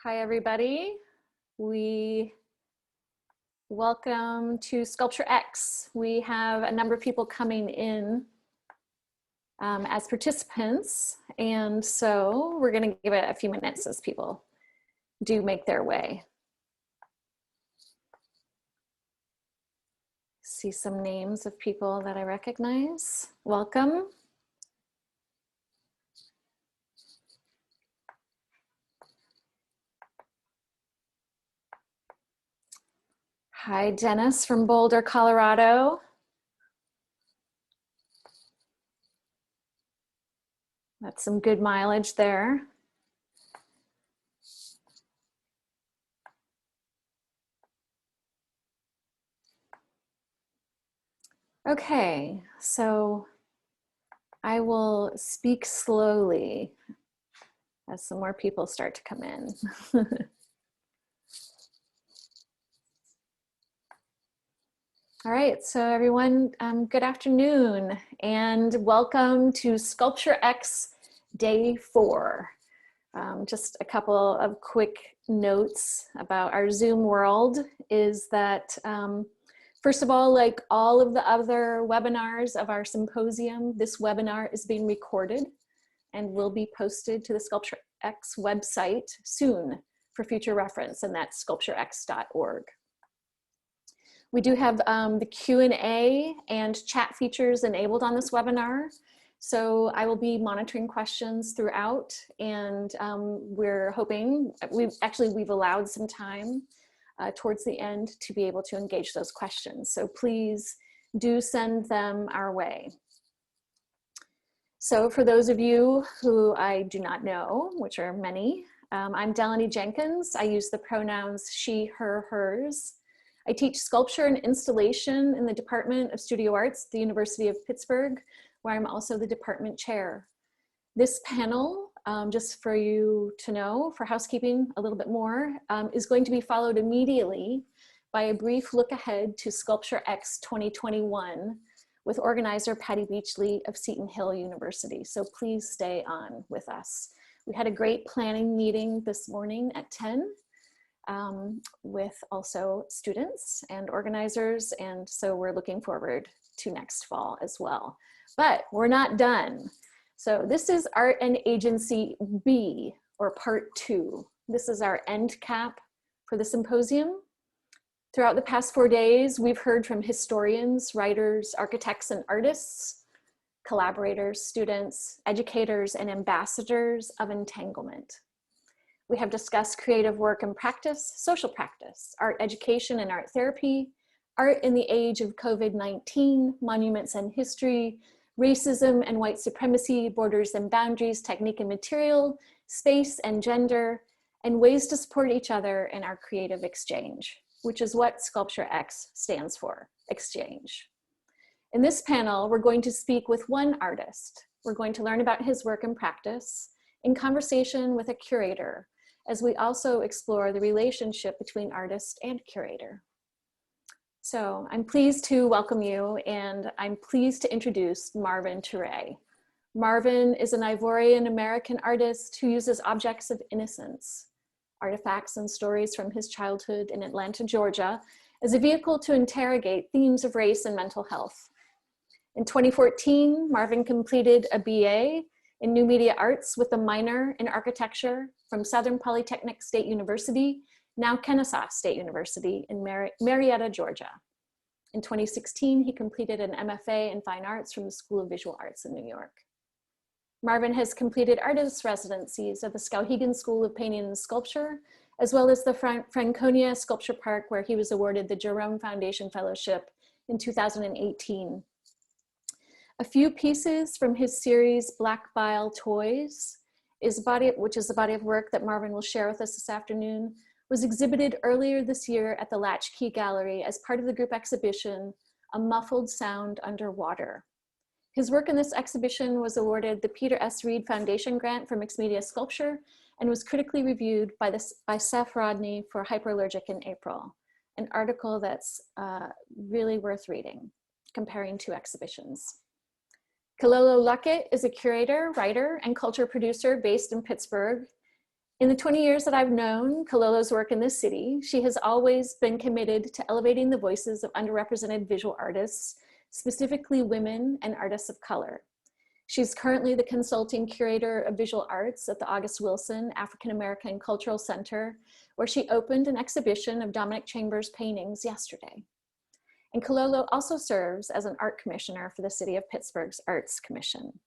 Hi, everybody. We welcome to Sculpture X. We have a number of people coming in as participants, and so we're going to give it a few minutes as people do make their way. See some names of people that I recognize. Welcome. Hi, Dennis from Boulder, Colorado. That's some good mileage there. Okay, so I will speak slowly as some more people start to come in. All right, so everyone, good afternoon and welcome to Sculpture X Day 4. Just a couple of quick notes about our Zoom world is that, first of all, like all of the other webinars of our symposium, this webinar is being recorded and will be posted to the Sculpture X website soon for future reference, and that's sculpturex.org. We do have the Q&A and chat features enabled on this webinar. So I will be monitoring questions throughout, and we're hoping, we've allowed some time towards the end to be able to engage those questions. So please do send them our way. So for those of you who I do not know, which are many, I'm Delaney Jenkins. I use the pronouns she, her, hers. I teach sculpture and installation in the Department of Studio Arts at the University of Pittsburgh, where I'm also the department chair. This panel, just for you to know, for housekeeping a little bit more, is going to be followed immediately by a brief look ahead to Sculpture X 2021 with organizer Patty Beachley of Seton Hill University. So please stay on with us. We had a great planning meeting this morning at 10. With also students and organizers, and so we're looking forward to next fall as well. But we're not done. So this is Art and Agency B, or part 2. This is our end cap for the symposium. Throughout the past 4 days, we've heard from historians, writers, architects, and artists, collaborators, students, educators, and ambassadors of entanglement. We have discussed creative work and practice, social practice, art education and art therapy, art in the age of COVID-19, monuments and history, racism and white supremacy, borders and boundaries, technique and material, space and gender, and ways to support each other in our creative exchange, which is what Sculpture X stands for, exchange. In this panel, we're going to speak with one artist. We're going to learn about his work and practice in conversation with a curator, as we also explore the relationship between artist and curator. So I'm pleased to welcome you, and I'm pleased to introduce Marvin Ture. Marvin is an Ivorian American artist who uses objects of innocence, artifacts and stories from his childhood in Atlanta, Georgia, as a vehicle to interrogate themes of race and mental health. In 2014, Marvin completed a BA in New Media Arts with a minor in architecture from Southern Polytechnic State University, now Kennesaw State University in Marietta, Georgia. In 2016, he completed an MFA in Fine Arts from the School of Visual Arts in New York. Marvin has completed artist residencies at the Skowhegan School of Painting and Sculpture, as well as the Franconia Sculpture Park, where he was awarded the Jerome Foundation Fellowship in 2018. A few pieces from his series Black Bile Toys, which is a body of work that Marvin will share with us this afternoon, was exhibited earlier this year at the Latchkey Gallery as part of the group exhibition, A Muffled Sound Underwater. His work in this exhibition was awarded the Peter S. Reed Foundation Grant for Mixed Media Sculpture and was critically reviewed by Seth Rodney for Hyperallergic in April, an article that's really worth reading, comparing two exhibitions. Kilolo Luckett is a curator, writer, and culture producer based in Pittsburgh. In the 20 years that I've known Kololo's work in this city, she has always been committed to elevating the voices of underrepresented visual artists, specifically women and artists of color. She's currently the consulting curator of visual arts at the August Wilson African American Cultural Center, where she opened an exhibition of Dominic Chambers' paintings yesterday. And Kololo also serves as an art commissioner for the City of Pittsburgh's Arts Commission.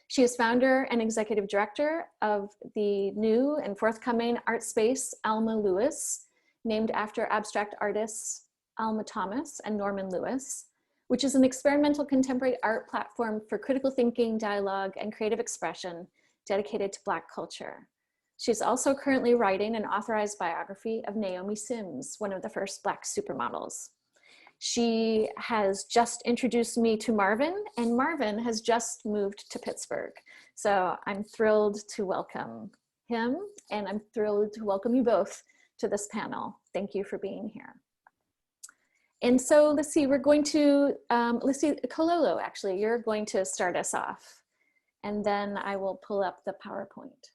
She is founder and executive director of the new and forthcoming art space, Alma Lewis, named after abstract artists Alma Thomas and Norman Lewis, which is an experimental contemporary art platform for critical thinking, dialogue, and creative expression dedicated to Black culture. She's also currently writing an authorized biography of Naomi Sims, one of the first Black supermodels. She has just introduced me to Marvin, and Marvin has just moved to Pittsburgh. So I'm thrilled to welcome him, and I'm thrilled to welcome you both to this panel. Thank you for being here. And so let's see, we're going to, let's see, Kololo, actually, you're going to start us off, and then I will pull up the PowerPoint.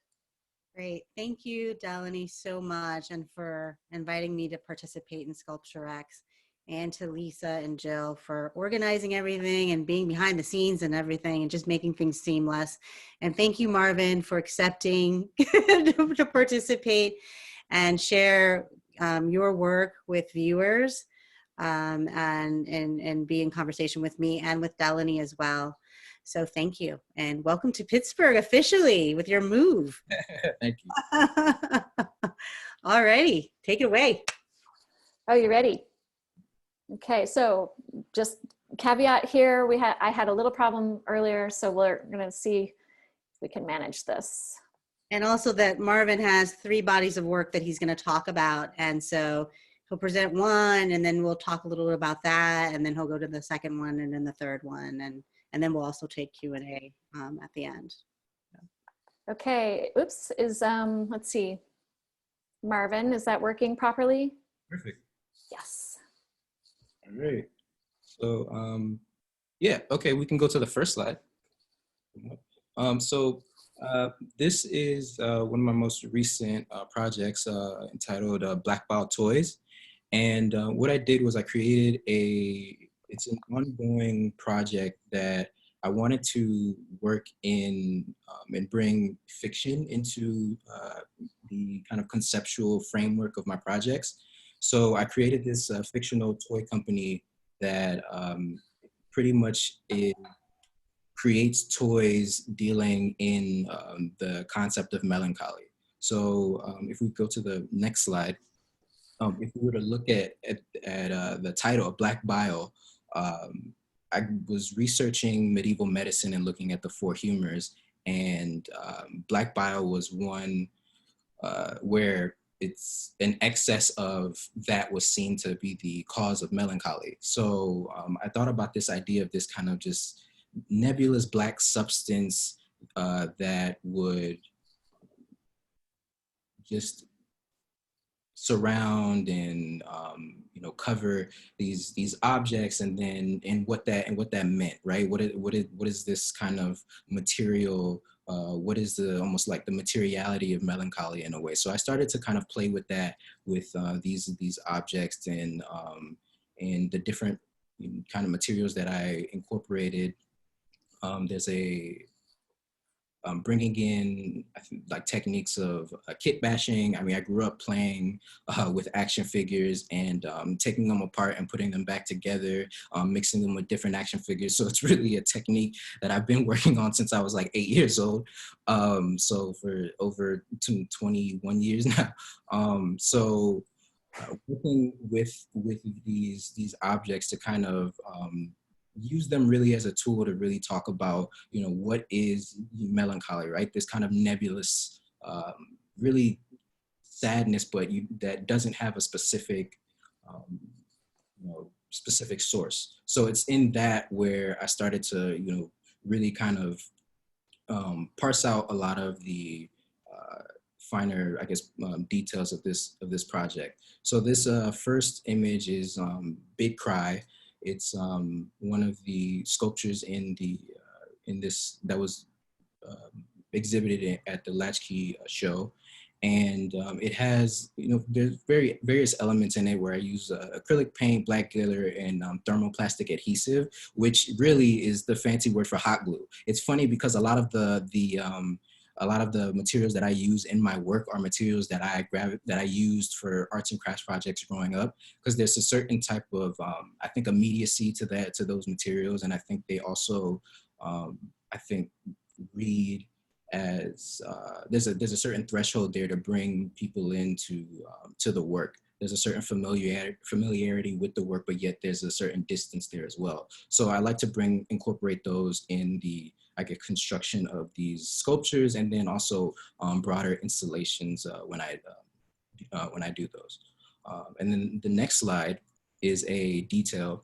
Great, thank you, Delaney, so much, and for inviting me to participate in Sculpture X, and to Lisa and Jill for organizing everything and being behind the scenes and everything and just making things seamless. And thank you, Marvin, for accepting to participate and share your work with viewers and be in conversation with me and with Delaney as well. So thank you, and welcome to Pittsburgh officially with your move. Thank you. All righty, take it away. Oh, you ready? Okay, so just caveat here, I had a little problem earlier, so we're gonna see if we can manage this. And also that Marvin has 3 bodies of work that he's gonna talk about, and so he'll present one, and then we'll talk a little bit about that, and then he'll go to the second one, and then the third one, and then we'll also take Q&A at the end. Okay, oops, let's see. Marvin, is that working properly? Perfect. Yes. All right. So, yeah, okay, we can go to the first slide. This is one of my most recent projects entitled Black Bile Toys. And what I did was I created it's an ongoing project that I wanted to work in and bring fiction into the kind of conceptual framework of my projects. So I created this fictional toy company that pretty much creates toys dealing in the concept of melancholy. So if we go to the next slide, if we were to look at the title of Black Bile, I was researching medieval medicine and looking at the 4 humors, and Black Bile was one where it's an excess of that was seen to be the cause of melancholy. So I thought about this idea of this kind of just nebulous Black substance that would just surround and cover these objects, and then what that meant, right? What is this kind of material? What is the almost like the materiality of melancholy in a way? So I started to kind of play with that, with these objects and the different kind of materials that I incorporated. There's bringing in, I think, like techniques of kit bashing. I mean, I grew up playing with action figures and taking them apart and putting them back together, mixing them with different action figures. So it's really a technique that I've been working on since I was like 8 years old. So for over 21 years now. Working with these objects to kind of use them really as a tool to really talk about, what is melancholy, right? This kind of nebulous, really sadness, but that doesn't have a specific, specific source. So it's in that where I started to, really kind of parse out a lot of the finer, I guess, details of this project. So this first image is Big Cry. It's one of the sculptures in this that was exhibited it at the Latchkey show. And it has, there's various elements in it where I use acrylic paint, black glitter, and thermoplastic adhesive, which really is the fancy word for hot glue. It's funny because a lot of a lot of the materials that I use in my work are materials that I used for arts and crafts projects growing up, because there's a certain type of I think immediacy to those materials, and I think they also I think read as there's a certain threshold there to bring people into to the work. There's a certain familiarity with the work, but yet there's a certain distance there as well. So I like to incorporate those in the construction of these sculptures, and then also broader installations when I do those. And then the next slide is a detail.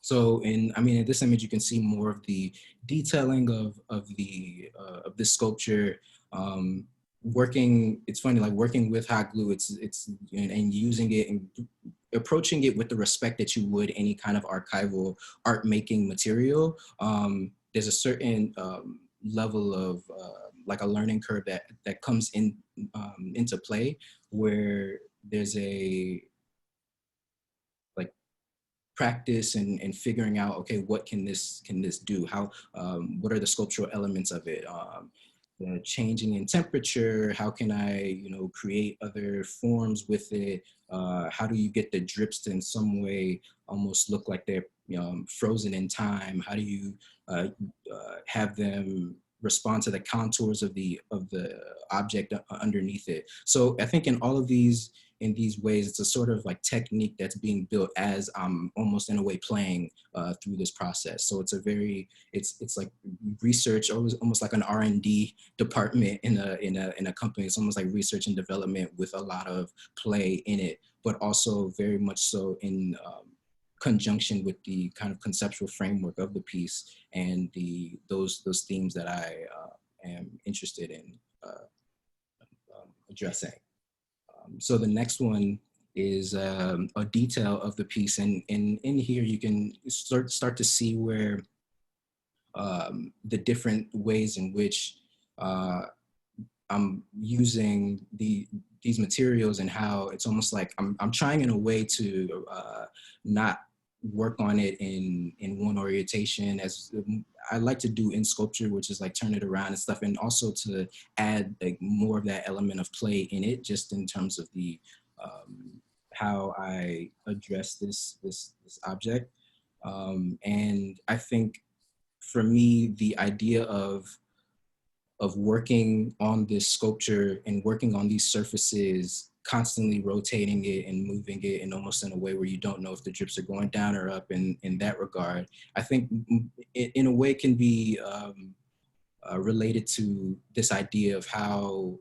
So in this image, you can see more of the detailing of this sculpture. It's funny, like working with hot glue, and using it and approaching it with the respect that you would any kind of archival art making material. There's a certain level of like a learning curve that comes into play, where there's a practice and figuring out, okay, what can this do? How, what are the sculptural elements of it? The changing in temperature, how can I, create other forms with it? How do you get the drips to in some way almost look like they're frozen in time? How do you have them respond to the contours of the object underneath it? So I think in these ways, it's a sort of like technique that's being built as I'm almost in a way playing through this process. So it's it's like research, almost like an R&D department in a company. It's almost like research and development with a lot of play in it, but also very much so in conjunction with the kind of conceptual framework of the piece and those themes that I am interested in addressing. So the next one is a detail of the piece, and in here you can start to see where the different ways in which I'm using these materials, and how it's almost like I'm trying in a way to not work on it in one orientation, as I like to do in sculpture, which is like turn it around and stuff, and also to add like more of that element of play in it, just in terms of the how I address this object. And I think for me, the idea of working on this sculpture and working on these surfaces, constantly rotating it and moving it, and almost in a way where you don't know if the drips are going down or up, in that regard, I think in a way can be related to this idea of how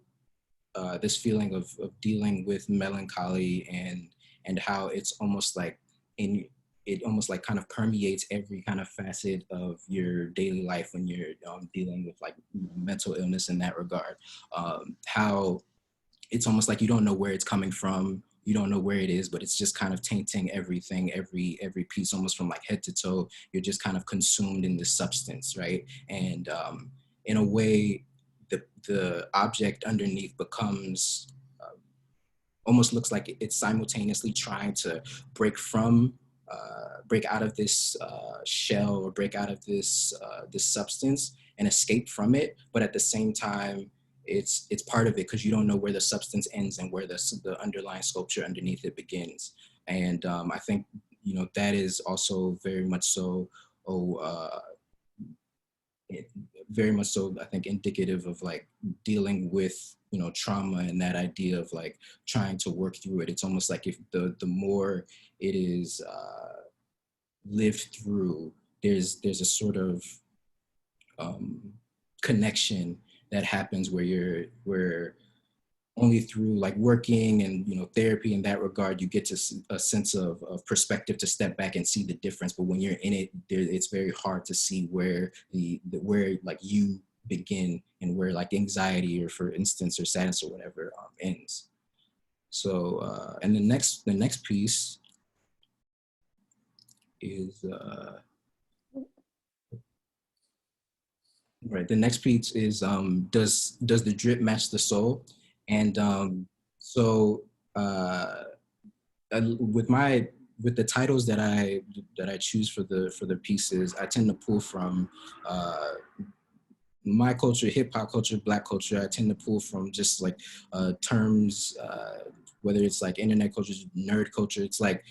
this feeling of dealing with melancholy, and how it's almost like it almost like kind of permeates every kind of facet of your daily life when you're dealing with like mental illness in that regard. How it's almost like you don't know where it's coming from, you don't know where it is, but it's just kind of tainting everything, every piece, almost from like head to toe. You're just kind of consumed in this substance, right? And in a way, the object underneath becomes almost looks like it's simultaneously trying to break out of this shell, or break out of this substance and escape from it, but at the same time, it's part of it, because you don't know where the substance ends and where the underlying sculpture underneath it begins. And I think that is also very much so very much so, I think, indicative of like dealing with trauma, and that idea of like trying to work through it. It's almost like if the more it is lived through, there's a sort of connection that happens where only through like working and therapy in that regard, you get to a sense of perspective to step back and see the difference. But when you're in it, it's very hard to see where where like you begin, and where like anxiety, or for instance, or sadness or whatever ends. So and the next piece is Right. The next piece is does the drip match the soul? And so uh, with my with the titles that I choose for the pieces, I tend to pull from uh, my culture, hip hop culture, Black culture. I tend to pull from just like terms, whether it's like internet culture, nerd culture. It's like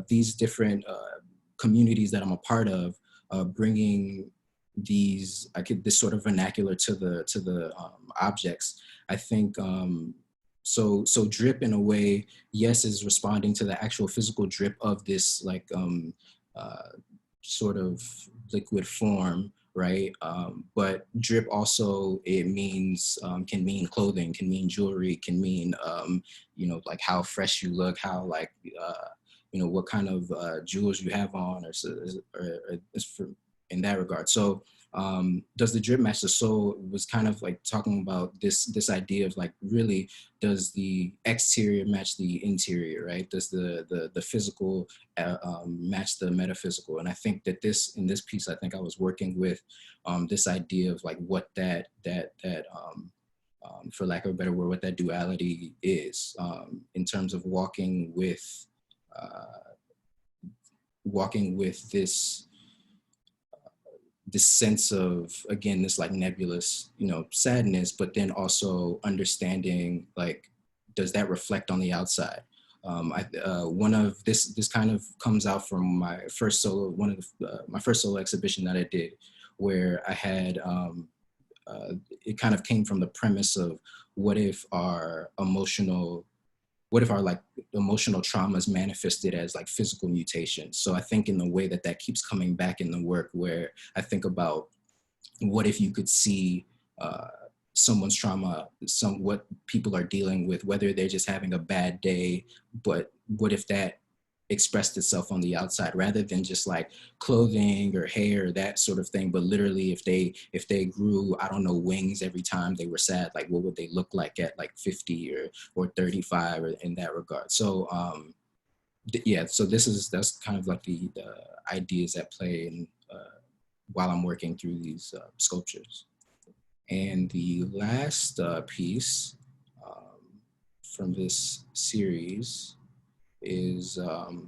these different communities that I'm a part of, bringing this sort of vernacular to the objects. I think so drip in a way, yes, is responding to the actual physical drip of this like uh, sort of liquid form, right? But drip also, it means can mean clothing, can mean jewelry, can mean like how fresh you look, how like what kind of jewels you have on, or for, in that regard. So does the drip match the soul was kind of like talking about this idea of like, really, does the exterior match the interior, right? Does the physical match the metaphysical? And I think that in this piece, I think I was working with this idea of like what for lack of a better word, what that duality is, in terms of uh, walking with this sense of, again, this like nebulous, sadness, but then also understanding, like, does that reflect on the outside? One of this kind of comes out from my first solo, my first solo exhibition that I did, where I had, it kind of came from the premise of what if our like emotional traumas manifested as like physical mutations. So I think in the way that keeps coming back in the work, where I think about what if you could see someone's trauma, what people are dealing with, whether they're just having a bad day, but what if that expressed itself on the outside rather than just like clothing or hair, that sort of thing, but literally if they grew, I don't know, wings every time they were sad, like what would they look like at like 50 or 35, or in that regard. So yeah, so that's kind of like the ideas at play, and while I'm working through these sculptures. And the last piece from this series is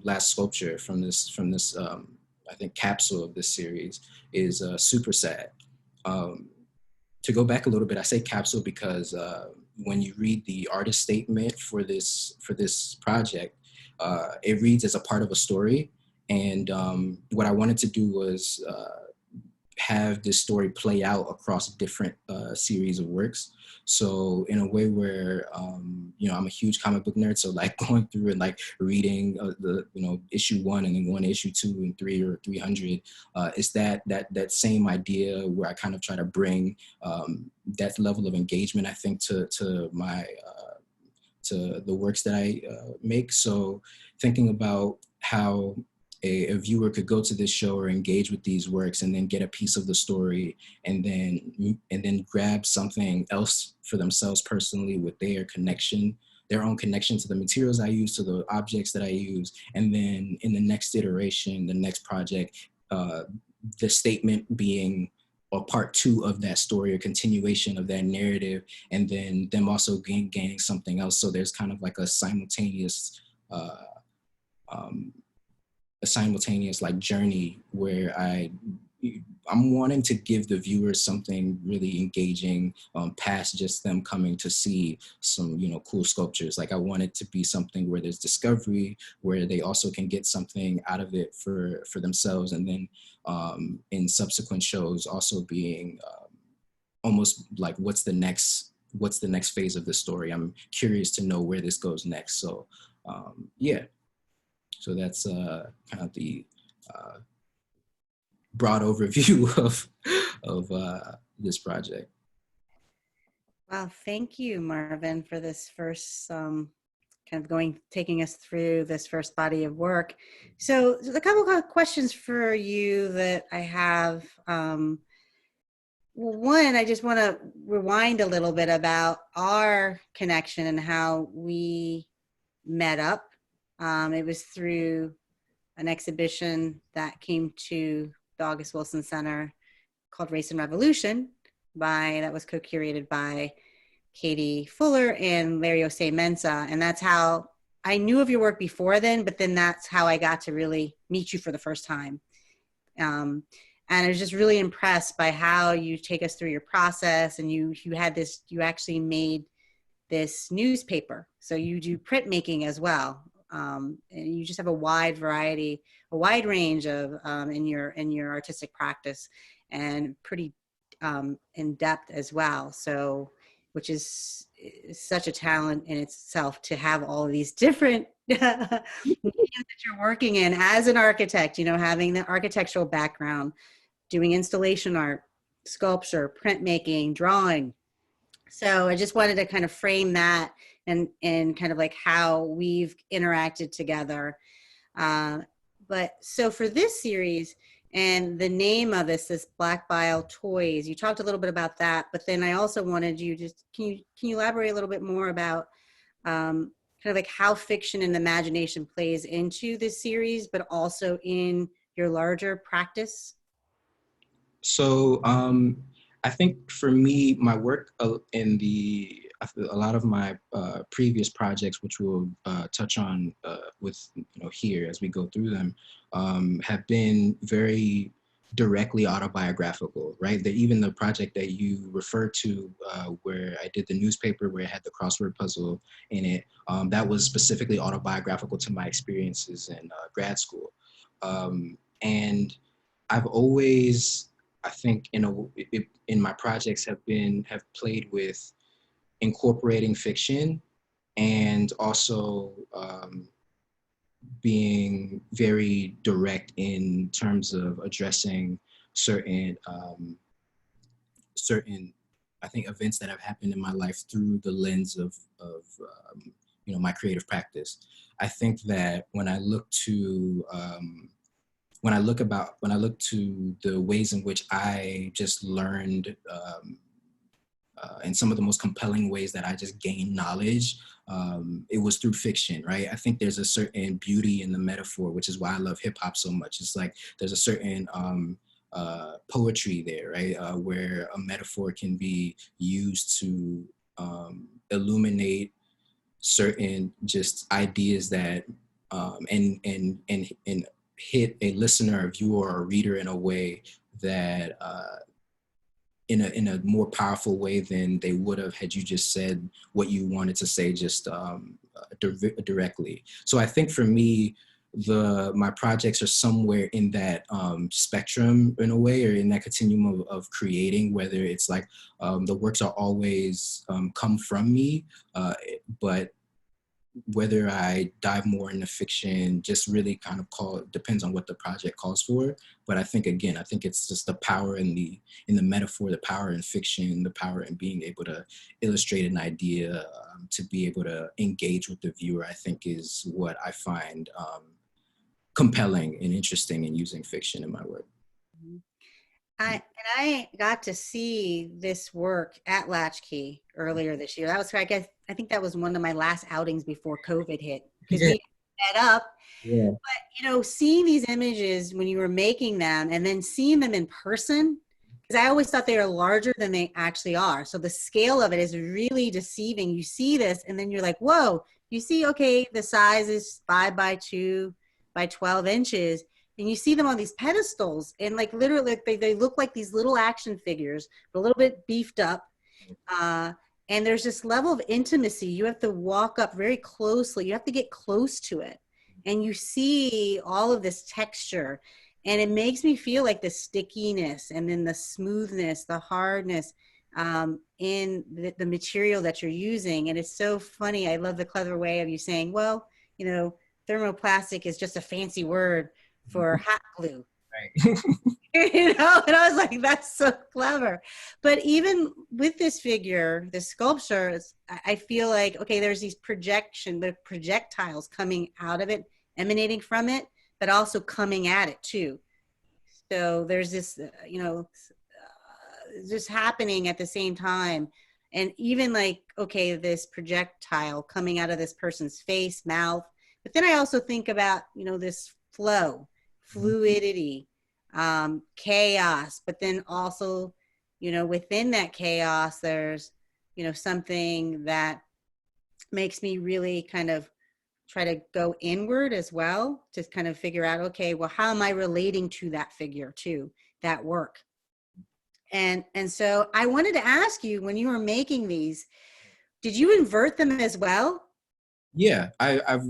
last sculpture from this I think capsule of this series is Super Sad. To go back a little bit, I say capsule because when you read the artist statement for this project, it reads as a part of a story. And what I wanted to do was have this story play out across different series of works. So in a way where, I'm a huge comic book nerd. So like going through and like reading the, issue 1 and then going to issue 2 and 3 or 300, it's that same idea where I kind of try to bring that level of engagement, I think, to my, to the works that I make. So thinking about how a viewer could go to this show or engage with these works and then get a piece of the story, and then grab something else for themselves personally with their own connection to the materials I use, to the objects that I use. And then in the next iteration, the next project, the statement being a part 2 of that story, or continuation of that narrative, and then them also gaining something else. So there's kind of like a simultaneous like journey where I'm wanting to give the viewers something really engaging, past just them coming to see some, cool sculptures. Like I want it to be something where there's discovery, where they also can get something out of it for themselves. And then in subsequent shows also being almost like, what's the next phase of the story? I'm curious to know where this goes next. So yeah. So that's kind of the broad overview of this project. Well, thank you, Marvin, for this first taking us through this first body of work. So a couple of questions for you that I have. One, I just want to rewind a little bit about our connection and how we met up. It was through an exhibition that came to the August Wilson Center called Race and Revolution. that was co-curated by Katie Fuller and Larry Osei Mensa. And that's how I knew of your work before then, but then that's how I got to really meet you for the first time. And I was just really impressed by how you take us through your process, and you actually made this newspaper. So you do printmaking as well. And you just have a wide range of in your artistic practice, and pretty in depth as well. So, which is such a talent in itself to have all of these different mediums that you're working in as an architect, having the architectural background, doing installation art, sculpture, printmaking, drawing. So I just wanted to kind of frame that and kind of like how we've interacted together. But so for this series, and the name of this Black Bile Toys, you talked a little bit about that, but then I also wanted you can you elaborate a little bit more about kind of like how fiction and imagination plays into this series, but also in your larger practice? So I think for me, my work a lot of my previous projects, which we'll touch on with here as we go through them, have been very directly autobiographical, right? Even the project that you referred to, where I did the newspaper, where it had the crossword puzzle in it, that was specifically autobiographical to my experiences in grad school, and I've always, I think, in my projects have played with incorporating fiction, and also being very direct in terms of addressing certain I think events that have happened in my life through the lens of my creative practice. I think that when I look to the ways in which I just learned, and some of the most compelling ways that I just gained knowledge, it was through fiction, right? I think there's a certain beauty in the metaphor, which is why I love hip hop so much. It's like there's a certain poetry there, right? Where a metaphor can be used to illuminate certain just ideas that and hit a listener, a viewer, or a reader in a way that in a more powerful way than they would have had you just said what you wanted to say just directly. So I think for me, my projects are somewhere in that spectrum in a way, or in that continuum of creating, whether it's like the works are always come from me, but whether I dive more into fiction just really kind of depends on what the project calls for. But I think it's just the power in the metaphor, the power in fiction, the power in being able to illustrate an idea, to be able to engage with the viewer, I think is what I find compelling and interesting in using fiction in my work. I got to see this work at Latchkey earlier this year. That was, I think that was one of my last outings before COVID hit, because we set up. Yeah. But seeing these images when you were making them, and then seeing them in person, because I always thought they were larger than they actually are. So the scale of it is really deceiving. You see this, and then you're like, whoa. You see, okay, the size is 5 by 2 by 12 inches. And you see them on these pedestals, and like literally they look like these little action figures, but a little bit beefed up. And there's this level of intimacy. You have to walk up very closely. You have to get close to it. And you see all of this texture. And it makes me feel like the stickiness, and then the smoothness, the hardness in the material that you're using. And it's so funny. I love the clever way of you saying, well, thermoplastic is just a fancy word for hot glue. Right. And I was like, that's so clever. But even with this figure, this sculpture, I feel like, okay, there's these projectiles coming out of it, emanating from it, but also coming at it too. So there's this, just happening at the same time. And even like, okay, this projectile coming out of this person's face, mouth. But then I also think about, this flow, fluidity, chaos, but then also, within that chaos, there's, something that makes me really kind of try to go inward as well to kind of figure out, okay, well, how am I relating to that figure, to that work? And so I wanted to ask you, when you were making these, did you invert them as well? Yeah, I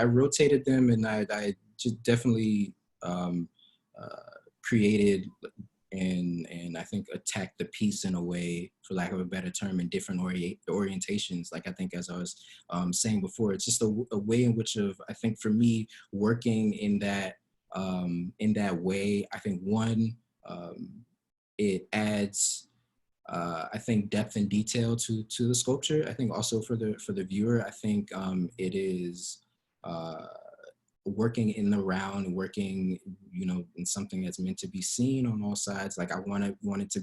rotated them, and I just definitely um, created and I think attacked the piece in a way, for lack of a better term, in different orientations. Like I think, as I was saying before, it's just a way in which of, I think for me, working in that way, I think one, it adds I think depth and detail to the sculpture. I think also for the viewer, I think it is uh, working in the round, working in something that's meant to be seen on all sides. Like I wanted to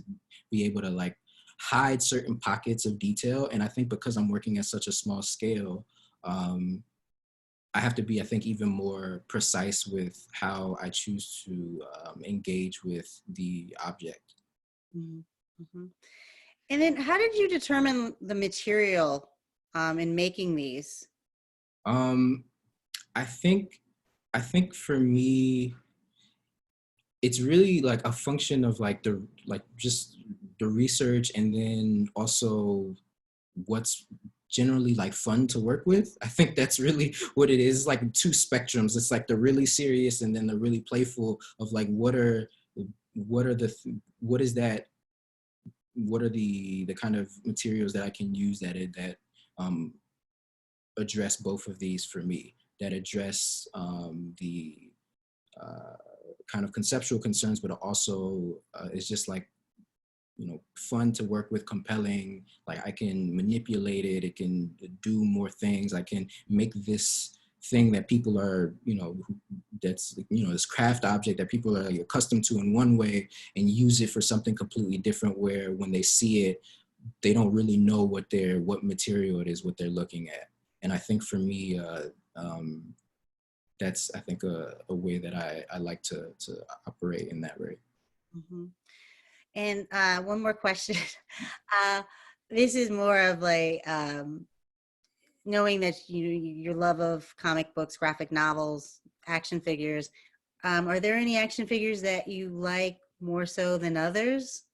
be able to like hide certain pockets of detail, and I think because I'm working at such a small scale, I have to be, I think, even more precise with how I choose to engage with the object. Mhm, mhm. And then how did you determine the material in making these? Um, I think for me, it's really like a function of like just the research, and then also what's generally like fun to work with. I think that's really what it is. It's like two spectrums. It's like the really serious and then the really playful of like what is that what are the kind of materials that I can use that um, address both of these for me, that address the uh, kind of conceptual concerns, but also it's just like, fun to work with, compelling. Like I can manipulate it. It can do more things. I can make this thing that people are, that's, this craft object that people are like accustomed to in one way, and use it for something completely different, where when they see it, they don't really know what material it is, what they're looking at. And I think for me, that's, I think, a way that I like to operate in that way. Mhm. And one more question. uh, this is more of like knowing that your love of comic books, graphic novels, action figures. Are there any action figures that you like more so than others?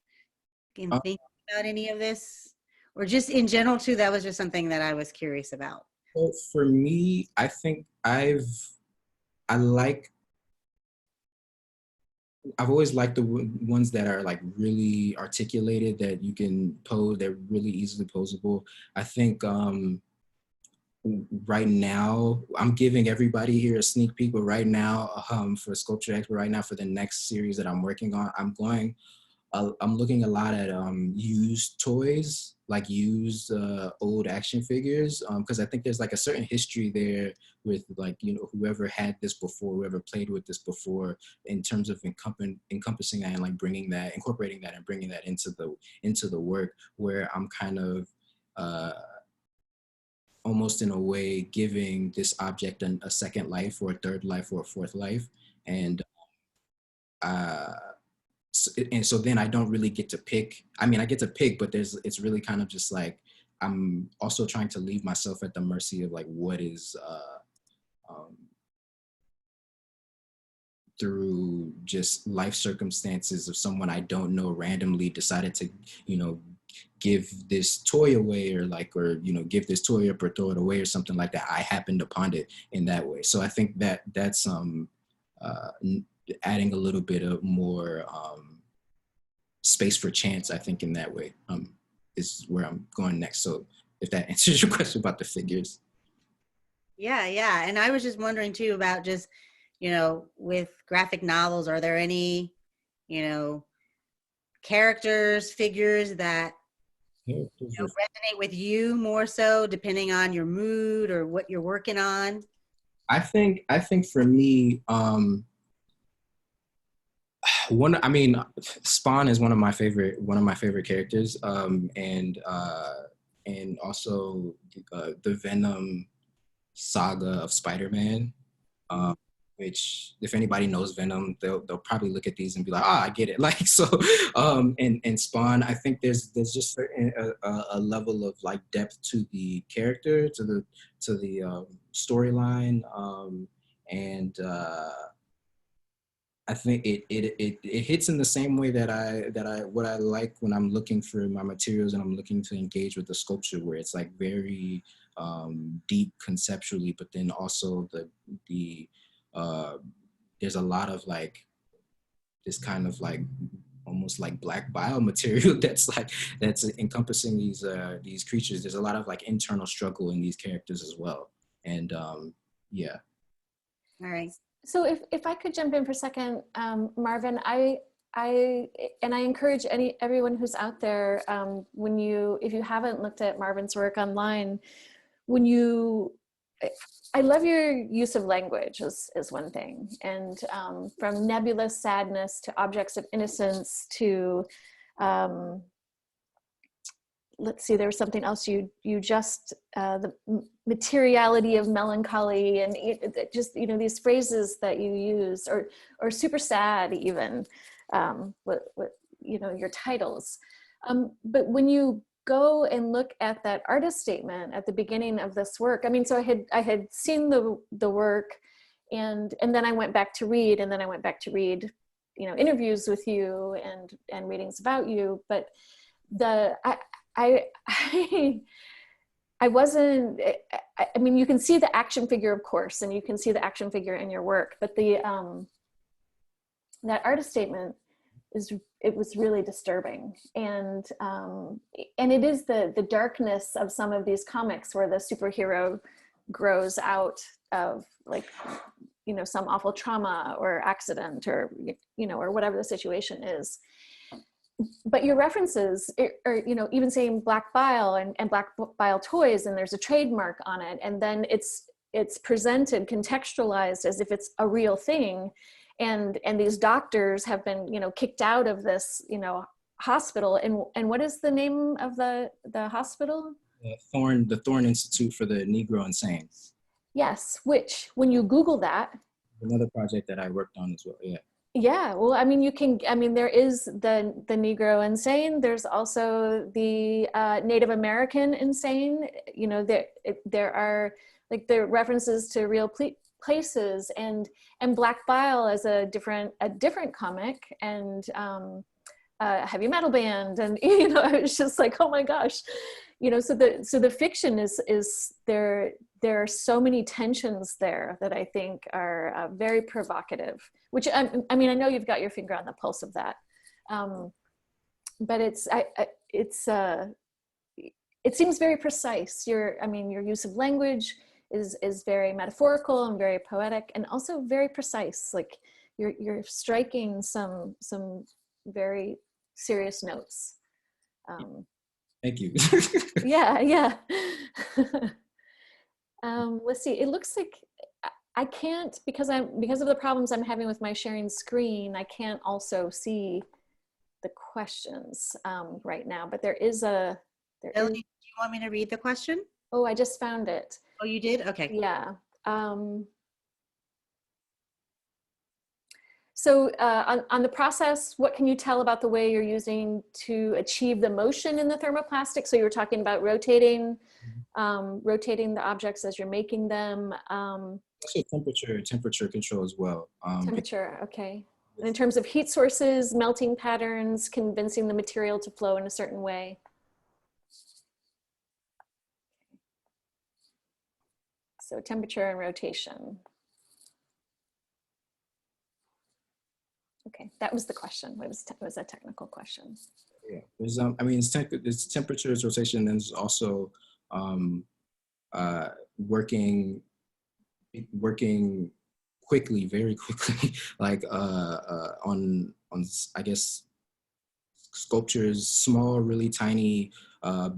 Can Uh, think about any of this, or just in general too? That was just something that I was curious about. so for me, I think I like I've always liked the ones that are like really articulated, that you can pose, they're really easily posable. I think right now, I'm giving everybody here a sneak peek, but right now, for Sculpture Expert, right now for the next series that I'm working on, I'm looking a lot at used toys, like used old action figures, because I think there's like a certain history there with like, whoever had this before, whoever played with this before, in terms of encompassing that and like incorporating that and bringing that into the work, where I'm kind of uh, almost in a way giving this object a second life, or a third life, or a fourth life. And uh, and so then I don't really get to pick. I mean, I get to pick, but it's really kind of just like, I'm also trying to leave myself at the mercy of like what is um, through just life circumstances of someone I don't know randomly decided to, give this toy away, or give this toy up or throw it away or something like that. I happened upon it in that way. So I think that's uh, adding a little bit of more space for chance, I think, in that way, is where I'm going next. So if that answers your question about the figures. Yeah, yeah. And I was just wondering too about just, with graphic novels, are there any, you know, characters, figures that Characters of- resonate with you more so, depending on your mood or what you're working on? I think for me, I mean, Spawn is one of my favorite characters, and also the Venom saga of Spider-Man. Mhm. which if anybody knows Venom, they'll probably look at these and be like, I get it. Like, so, and Spawn, I think there's just a level of like depth to the character, to the storyline, and I think it hits in the same way that what I like when I'm looking for my materials and I'm looking to engage with the sculpture, where it's like very deep conceptually, but then also the uh, there's a lot of like this kind of like almost like black bile material that's encompassing these creatures. There's a lot of like internal struggle in these characters as well, and yeah. All right. So if I could jump in for a second, Marvin, and I encourage everyone who's out there, if you haven't looked at Marvin's work online, I love your use of language is one thing, and from nebulous sadness to objects of innocence to let's see, there was something else you just the materiality of melancholy, and just these phrases that you use, or super sad even, what your titles, but when you go and look at that artist statement at the beginning of this work, I mean, so I had seen the work, and then I went back to read, and then I went back to read interviews with you and readings about you, but I wasn't, I mean, you can see the action figure, of course, and you can see the action figure in your work, but that artist statement it was really disturbing. And it is the darkness of some of these comics where the superhero grows out of like, some awful trauma or accident, or, or whatever the situation is. But your references are, even saying black bile and black bile toys, and there's a trademark on it, and then it's presented, contextualized as if it's a real thing, and these doctors have been kicked out of this hospital, and what is the name of the hospital? The Thorn Institute for the Negro Insane. Yes, which when you Google that, another project that I worked on as well. Yeah. Yeah, well, I mean, there is the Negro insane. There's also the Native American insane. There are like the references to real places, and Black Bile as a different comic, and heavy metal band, and I was just like, oh my gosh, so the fiction is there. There are so many tensions there that I think are very provocative, which I mean, I know you've got your finger on the pulse of that, but it seems very precise. Your use of language is very metaphorical and very poetic, and also very precise. Like you're striking some very serious notes. Thank you. Yeah. Let's see. It looks like I can't, because of the problems I'm having with my sharing screen, I can't also see the questions right now. But there is a. Ellie, do you want me to read the question? Oh, I just found it. Oh, you did? Okay. Yeah. So on the process, what can you tell about the way you're using to achieve the motion in the thermoplastic? So you were talking about rotating the objects as you're making them. Also temperature control as well. Temperature, okay. And in terms of heat sources, melting patterns, convincing the material to flow in a certain way. So temperature and rotation. Okay, that was the question. It was a technical question. Yeah, there's I mean, it's temperatures, rotation, and there's also working quickly, very quickly, like on I guess sculptures, small, really tiny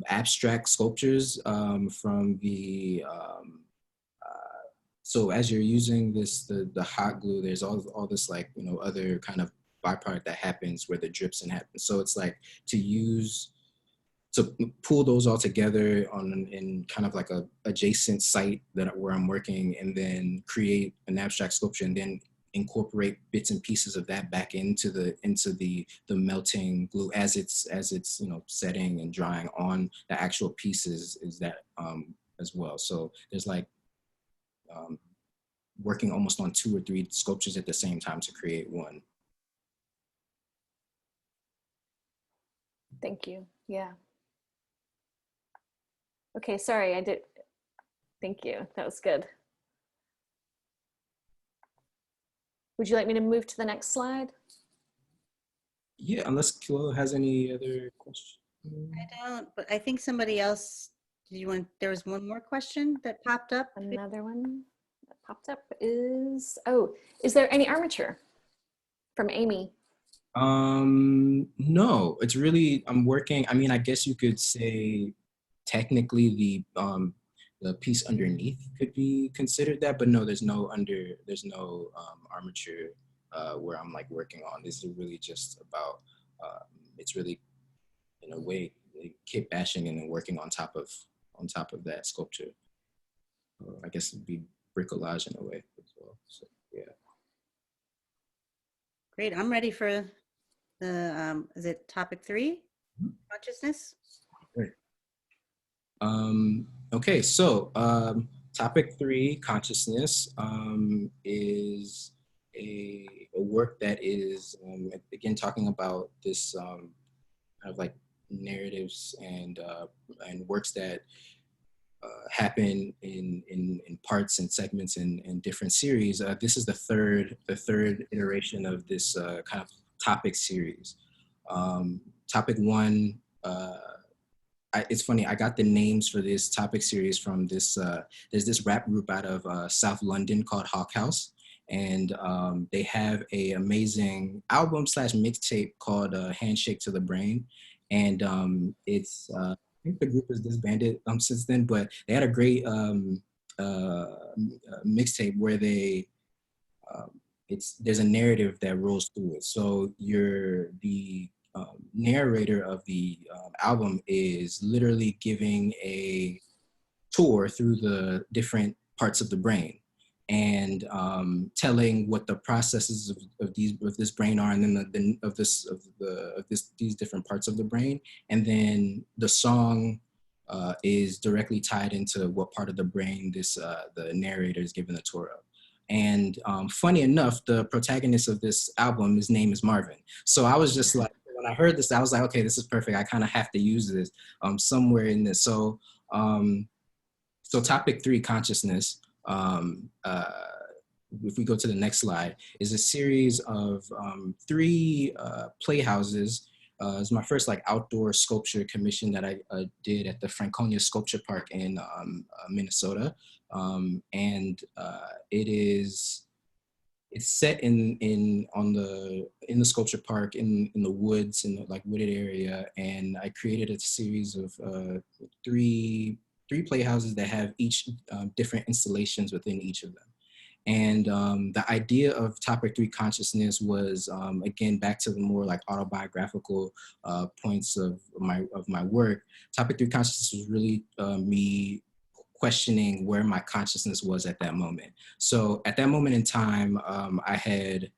abstract sculptures from the so as you're using the hot glue, there's all this like other kind of byproduct that happens where the drips and happens. So it's like to use to pull those all together in kind of like a adjacent site where I'm working, and then create an abstract sculpture, and then incorporate bits and pieces of that back into the melting glue as it's setting and drying on the actual pieces, is that as well. So there's like working almost on 2 or 3 sculptures at the same time to create one. Thank you. Yeah. Okay, sorry, I did. Thank you. That was good. Would you like me to move to the next slide? Yeah, unless Kilo has any other questions. I don't, but I think somebody else, there was one more question that popped up. Another one that popped up is, oh, is there any armature? From Amy. No, it's really, I'm working, I mean, I guess you could say technically the piece underneath could be considered that, but no, there's no armature where I'm like working on. This is really just about, it's really in a way like kit bashing and then working on top of that sculpture. I guess it'd be bricolage in a way as well. So yeah. Great, I'm ready for the, is it topic 3? Consciousness? Great. Okay, so topic 3, consciousness, is a work that is, again, talking about this kind of like narratives and works that happen in parts and segments in different series. This is the third iteration of this kind of topic series. Topic 1, it's funny, I got the names for this topic series from this, there's this rap group out of South London called Hawk House. And they have a amazing album / mixtape called Handshake to the Brain. And it's, I think the group has disbanded since then, but they had a great mixtape where they, there's a narrative that rolls through it. So the narrator of the album is literally giving a tour through the different parts of the brain and telling what the processes of this brain are, and then these different parts of the brain, and then the song is directly tied into what part of the brain the narrator is giving the tour of. And funny enough, the protagonist of this album, his name is Marvin. So I was just like, when I heard this, I was like, okay, this is perfect. I kind of have to use this somewhere in this. So topic 3, consciousness, if we go to the next slide, is a series of 3 playhouses. It's my first like outdoor sculpture commission that I did at the Franconia Sculpture Park in Minnesota. It's set in the sculpture park in the woods, in the like wooded area, and I created a series of 3 playhouses that have each different installations within each of them. And the idea of topic 3, consciousness, was again back to the more like autobiographical points of my work. Topic 3, consciousness, was really me questioning where my consciousness was at that moment. So at that moment in time, I had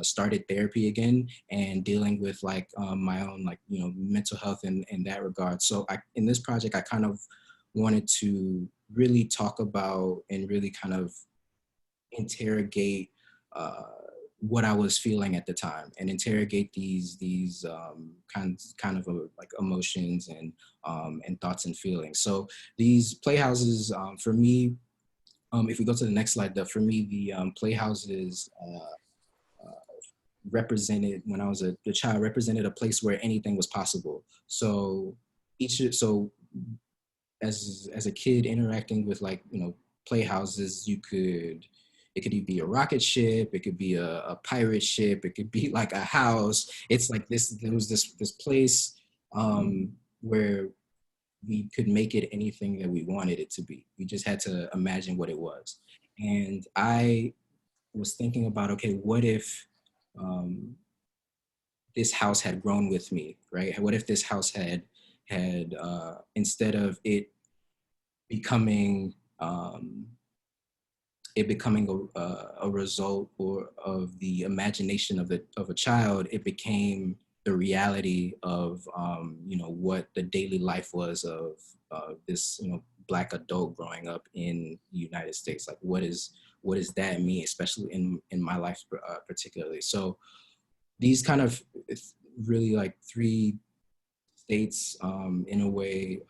started therapy again and dealing with like my own like mental health in that regard. So in this project, I kind of wanted to really talk about and really kind of interrogate what I was feeling at the time, and interrogate these kind of like emotions and thoughts and feelings. So these playhouses, for me, if we go to the next slide, for me, the playhouses represented, when I was a child, represented a place where anything was possible. So as a kid interacting with like playhouses, it could be a rocket ship, it could be a pirate ship, it could be like a house. It's like there was this place where we could make it anything that we wanted it to be. We just had to imagine what it was. And I was thinking about, okay, what if this house had grown with me, right? What if this house had instead of it becoming a result or of the imagination of a child, it became the reality of what the daily life was of this Black adult growing up in the United States. Like what does that mean, especially in my life particularly. So these kind of really like three states in a way.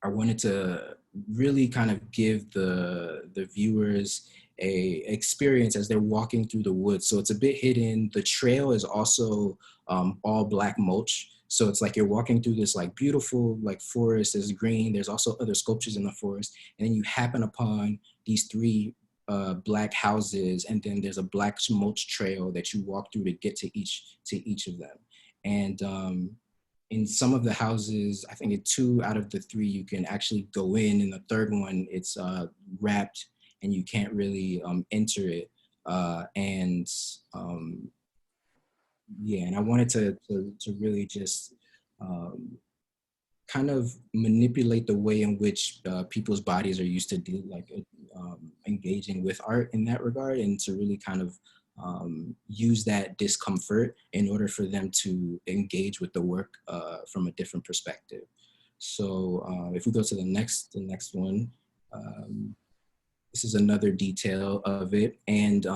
I wanted to really kind of give the viewers a experience as they're walking through the woods. So it's a bit hidden. The trail is also all Black mulch. So it's like you're walking through this like beautiful like forest. There's green. There's also other sculptures in the forest, and then you happen upon these three Black houses, and then there's a Black mulch trail that you walk through to get to each of them. And in some of the houses, I think in 2 out of the 3, you can actually go in. In the third one, it's wrapped and you can't really enter it. Yeah, and I wanted to really just kind of manipulate the way in which people's bodies are used to engaging with art in that regard, and to really kind of use that discomfort in order for them to engage with the work from a different perspective. So if we go to the next one, this is another detail of it. And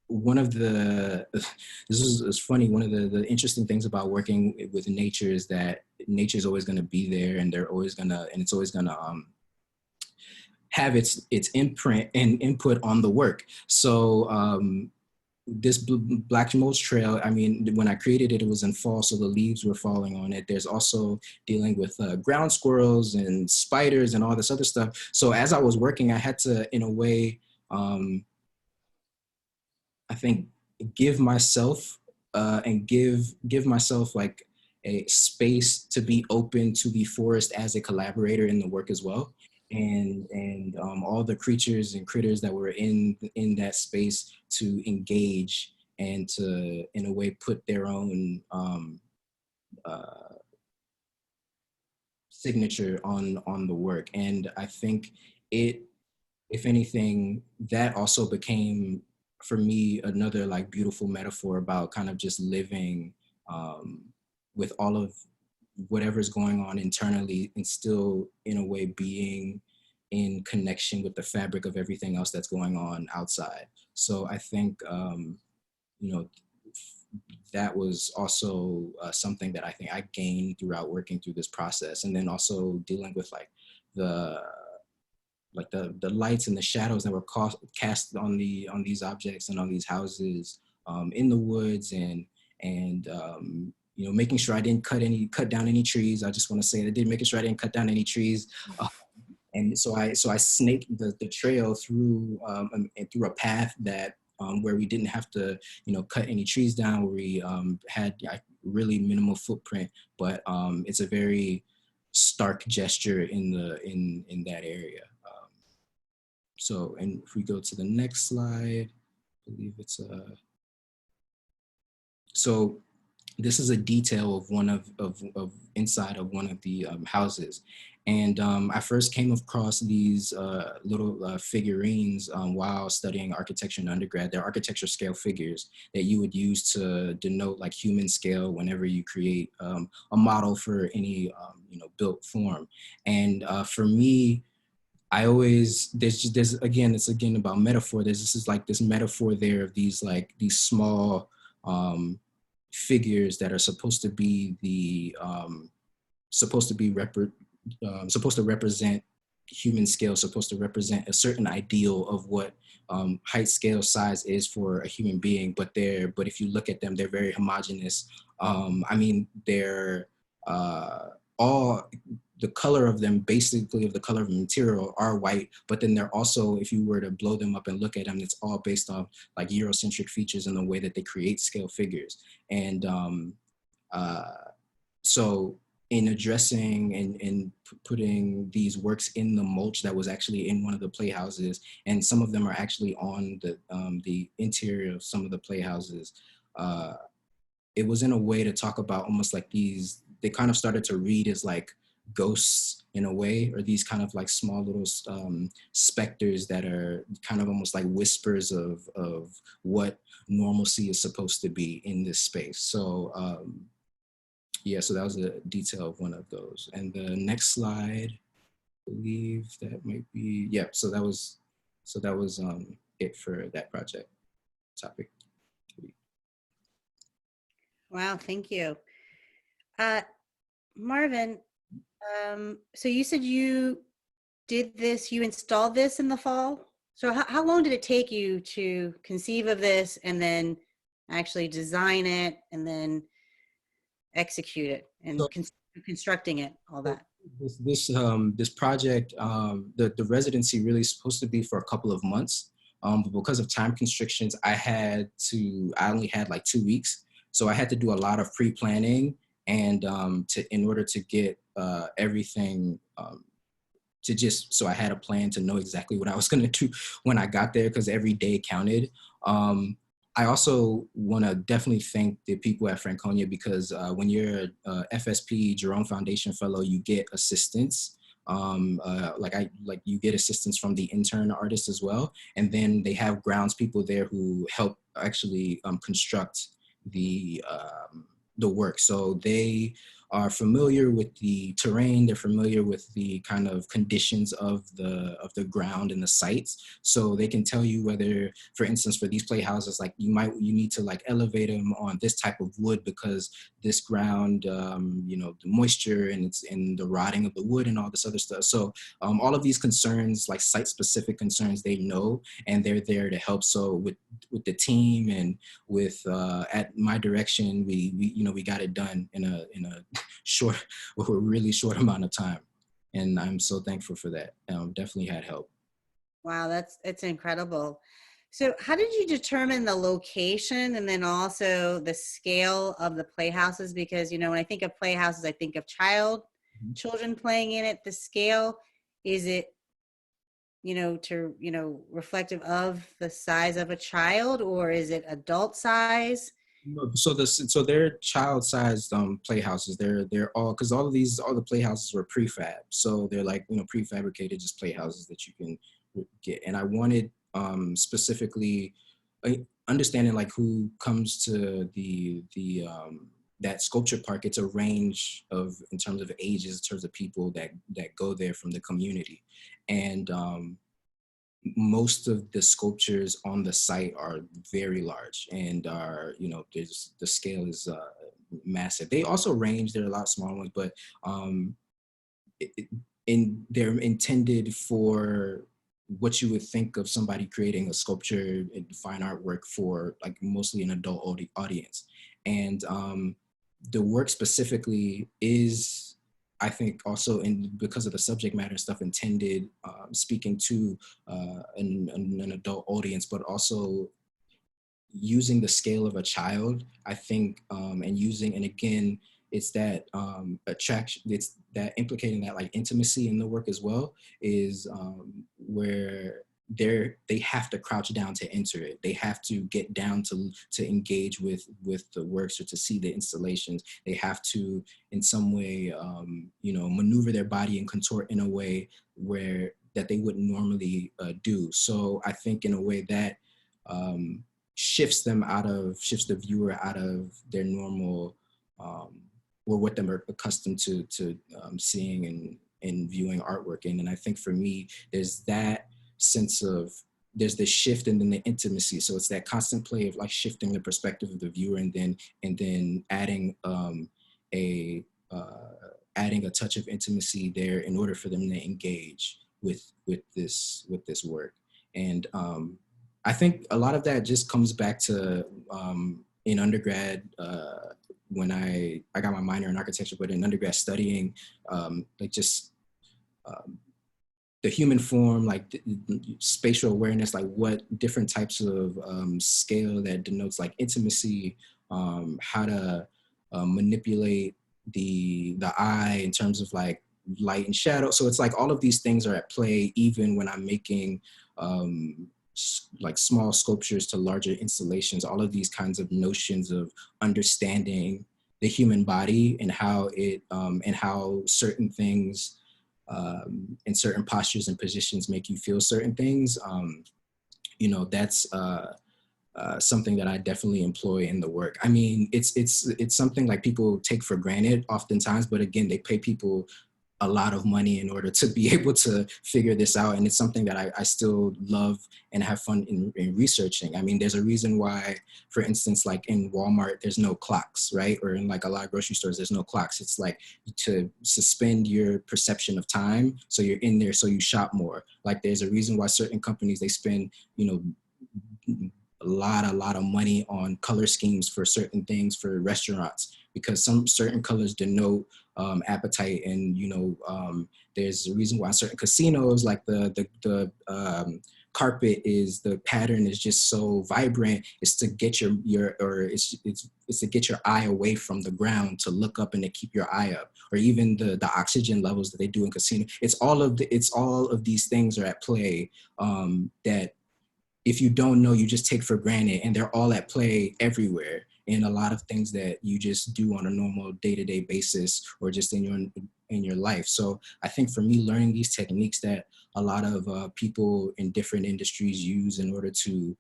one of the, this is funny, one of the interesting things about working with nature is that nature is always gonna be there, and it's always gonna have its imprint and input on the work. So this Black mulch trail, I mean, when I created it, it was in fall, so the leaves were falling on it. There's also dealing with ground squirrels and spiders and all this other stuff. So as I was working, I had to, in a way, I think, give myself myself like a space to be open to the forest as a collaborator in the work as well. And all the creatures and critters that were in that space to engage and to, in a way, put their own signature on the work. And I think it, if anything, that also became for me another like beautiful metaphor about kind of just living with all of whatever's going on internally, and still in a way being in connection with the fabric of everything else that's going on outside. So I think, that was also something that I think I gained throughout working through this process. And then also dealing with like the lights and the shadows that were cast on these objects and on these houses in the woods, and making sure I didn't cut down any trees. I just want to say that I did, making sure I didn't cut down any trees. And so I snaked the trail through and through a path that where we didn't have to cut any trees down, where we had really minimal footprint, but it's a very stark gesture in that area. So, and if we go to the next slide, I believe it's so this is a detail of one of inside of one of the houses. And I first came across these little figurines while studying architecture in undergrad. They're architecture scale figures that you would use to denote like human scale whenever you create a model for any built form. And for me, I always, there's again, it's again about metaphor. This is like this metaphor there of these small figures that are supposed to be supposed to represent human scale, supposed to represent a certain ideal of what height, scale, size is for a human being. But if you look at them, they're very homogeneous. I mean, they're all, the color of them, basically of the color of the material, are white, but then they're also, if you were to blow them up and look at them, it's all based on like Eurocentric features in the way that they create scale figures. And so in addressing and putting these works in the mulch that was actually in one of the playhouses, and some of them are actually on the interior of some of the playhouses, it was in a way to talk about almost like these, they kind of started to read as like ghosts in a way, or these kind of like small little specters that are kind of almost like whispers of what normalcy is supposed to be in this space. So yeah, so that was a detail of one of those. And the next slide, I believe that might be, yeah, so that was it for that project topic. Wow, thank you. Marvin, so you said you did this, you installed this in the fall? So how long did it take you to conceive of this and then actually design it and then execute it and So, constructing it, all that? this project, the residency really is supposed to be for a couple of months, but because of time constrictions, I only had like 2 weeks, so I had to do a lot of pre-planning, and in order to get everything so I had a plan to know exactly what I was going to do when I got there, because every day counted. I also want to definitely thank the people at Franconia, because when you're a FSP Jerome Foundation Fellow, you get assistance. Like you get assistance from the intern artists as well. And then they have grounds people there who help actually construct the work. So they are familiar with the terrain, they're familiar with the kind of conditions of the ground and the sites. So they can tell you whether, for instance, for these playhouses, like you need to like elevate them on this type of wood because this ground, the moisture and it's in the rotting of the wood and all this other stuff. So all of these concerns, like site specific concerns, they know, and they're there to help. So with the team and with at my direction, we got it done in a really short amount of time, and I'm so thankful for that. Definitely had help. Wow, it's incredible. So how did you determine the location and then also the scale of the playhouses? Because, when I think of playhouses, I think of children playing in it. The scale, is it, reflective of the size of a child, or is it adult size? So they're child-sized playhouses. They're all, because all the playhouses were prefab. So they're like prefabricated just playhouses that you can get. And I wanted specifically understanding like who comes to the that sculpture park. It's a range of, in terms of ages, in terms of people that go there from the community, and most of the sculptures on the site are very large and are, the scale is massive. They also range, there are a lot of smaller ones, but they're intended for what you would think of somebody creating a sculpture and fine artwork for, like mostly an adult audience. And the work specifically is, I think, also because of the subject matter stuff, intended speaking to an adult audience, but also using the scale of a child, I think, and again, it's that attraction, it's that implicating that like intimacy in the work as well, is where they have to crouch down to enter it. They have to get down to engage with the works or to see the installations. They have to, in some way, maneuver their body and contort in a way that they wouldn't normally do. So I think in a way that shifts the viewer out of their normal or what them are accustomed to seeing and viewing artwork in. And I think for me, there's that sense of, there's this shift and then the intimacy. So it's that constant play of like shifting the perspective of the viewer and then adding adding a touch of intimacy there in order for them to engage with this work. And I think a lot of that just comes back to in undergrad, when I got my minor in architecture, but in undergrad studying the human form, like spatial awareness, like what different types of scale that denotes like intimacy, how to manipulate the eye in terms of like light and shadow. So it's like all of these things are at play even when I'm making like small sculptures to larger installations, all of these kinds of notions of understanding the human body and how certain things and certain postures and positions make you feel certain things. That's something that I definitely employ in the work. I mean, it's something like people take for granted oftentimes, but again, they pay people a lot of money in order to be able to figure this out. And it's something that I still love and have fun in researching. I mean, there's a reason why, for instance, like in Walmart, there's no clocks, right? Or in like a lot of grocery stores, there's no clocks. It's like to suspend your perception of time. So you're in there, so you shop more. Like there's a reason why certain companies, they spend, a lot of money on color schemes for certain things for restaurants, because some certain colors denote appetite. And there's a reason why certain casinos, like the carpet, is the pattern is just so vibrant. It's to get it's to get your eye away from the ground, to look up and to keep your eye up. Or even the oxygen levels that they do in casino. It's all of these things are at play, that if you don't know, you just take for granted, and they're all at play everywhere in a lot of things that you just do on a normal day-to-day basis, or just in your life. So I think for me, learning these techniques that a lot of people in different industries use in order to,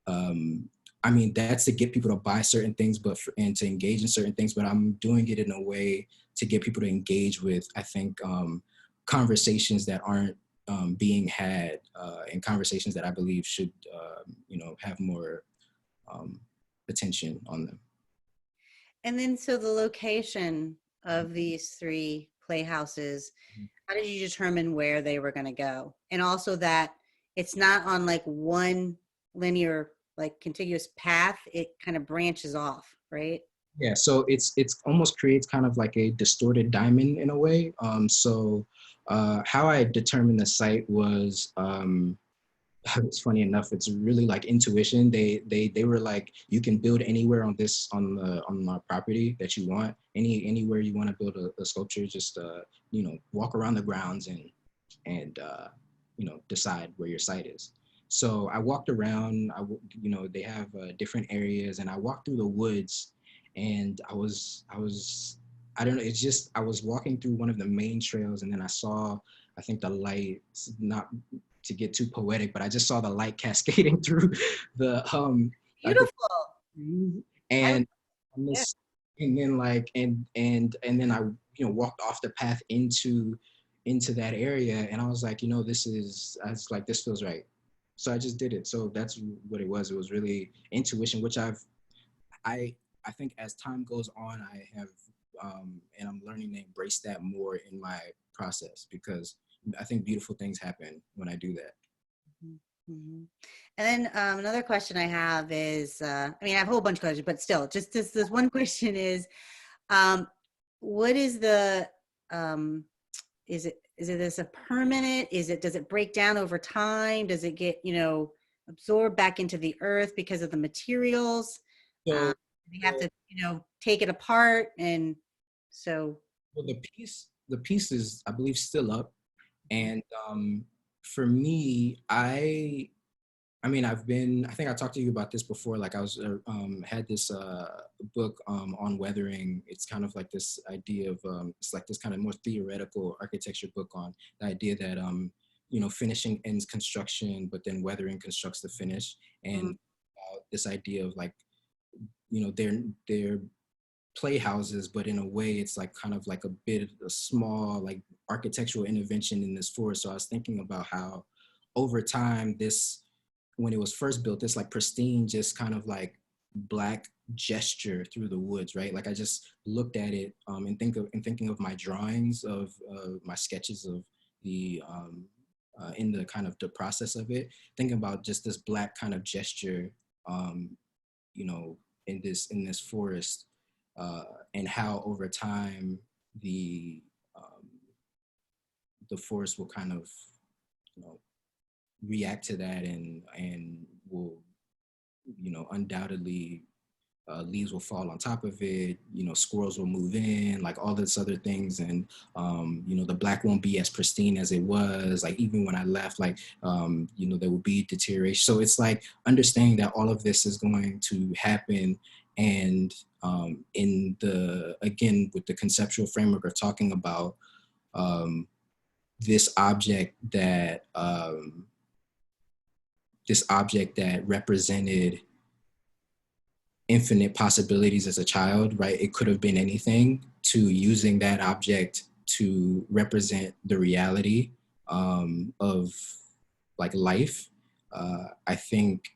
I mean, that's to get people to buy certain things, and to engage in certain things, but I'm doing it in a way to get people to engage with, I think, conversations that aren't being had, and conversations that I believe should, have more attention on them. And then, so the location of these 3 playhouses, how did you determine where they were going to go? And also that it's not on like one linear, like contiguous path, it kind of branches off, right? Yeah, so it's almost creates kind of like a distorted diamond in a way. How I determined the site was, it's funny enough, it's really like intuition. They were like, you can build anywhere on my property that you want. Anywhere you want to build a sculpture, just walk around the grounds and decide where your site is. So I walked around. They have different areas, and I walked through the woods, and I don't know. It's just I was walking through one of the main trails, and then I saw, I think, the light, not to get too poetic, but I just saw the light cascading through the like the Beautiful. trees, I, and yeah. and then like and then I walked off the path into that area, and I was like, I was like, this feels right. So I just did it. So that's what it was. It was really intuition, which I I think as time goes on, I have and I'm learning to embrace that more in my process, because I think beautiful things happen when I do that. Mm-hmm. And then another question I have is, I mean, I have a whole bunch of questions, but still, just this one question is, what is the, is it this a permanent? Does it break down over time? Does it get, absorbed back into the earth because of the materials? So, You have to, take it apart. And so. well, the piece is, I believe, still up. And for me, I mean, I think I talked to you about this before. Like I was, had this book on weathering. It's kind of like this idea of, it's like this kind of more theoretical architecture book on the idea that, finishing ends construction, but then weathering constructs the finish. And this idea of like, they're playhouses, but in a way it's like kind of like a bit of a small like architectural intervention in this forest. So I was thinking about how over time, when it was first built, this like pristine, just kind of like black gesture through the woods, right? Like I just looked at it and thinking of my drawings of my sketches of the in the kind of the process of it, thinking about just this black kind of gesture, um, in this forest, and how over time the um, the forest will kind of you know react to that, and will undoubtedly leaves will fall on top of it, squirrels will move in, like all this other things. And, the black won't be as pristine as it was. Like even when I left, like, there will be deterioration. So it's like understanding that all of this is going to happen. And again, with the conceptual framework of talking about this object that represented infinite possibilities as a child, right? It could have been anything, to using that object to represent the reality of like life. I think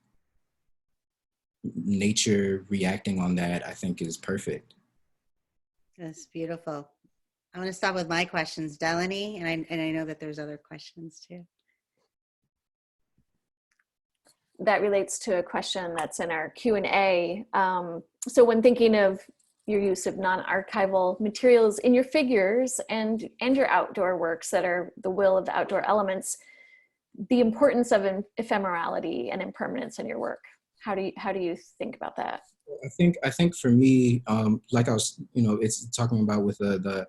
nature reacting on that, I think, is perfect. That's beautiful. I want to start with my questions, Delaney, and I know that there's other questions too. That relates to a question that's in our Q&A. So when thinking of your use of non-archival materials in your figures and your outdoor works that are the will of the outdoor elements, the importance of ephemerality and impermanence in your work. How do you think about that? I think for me, like I was, it's talking about with the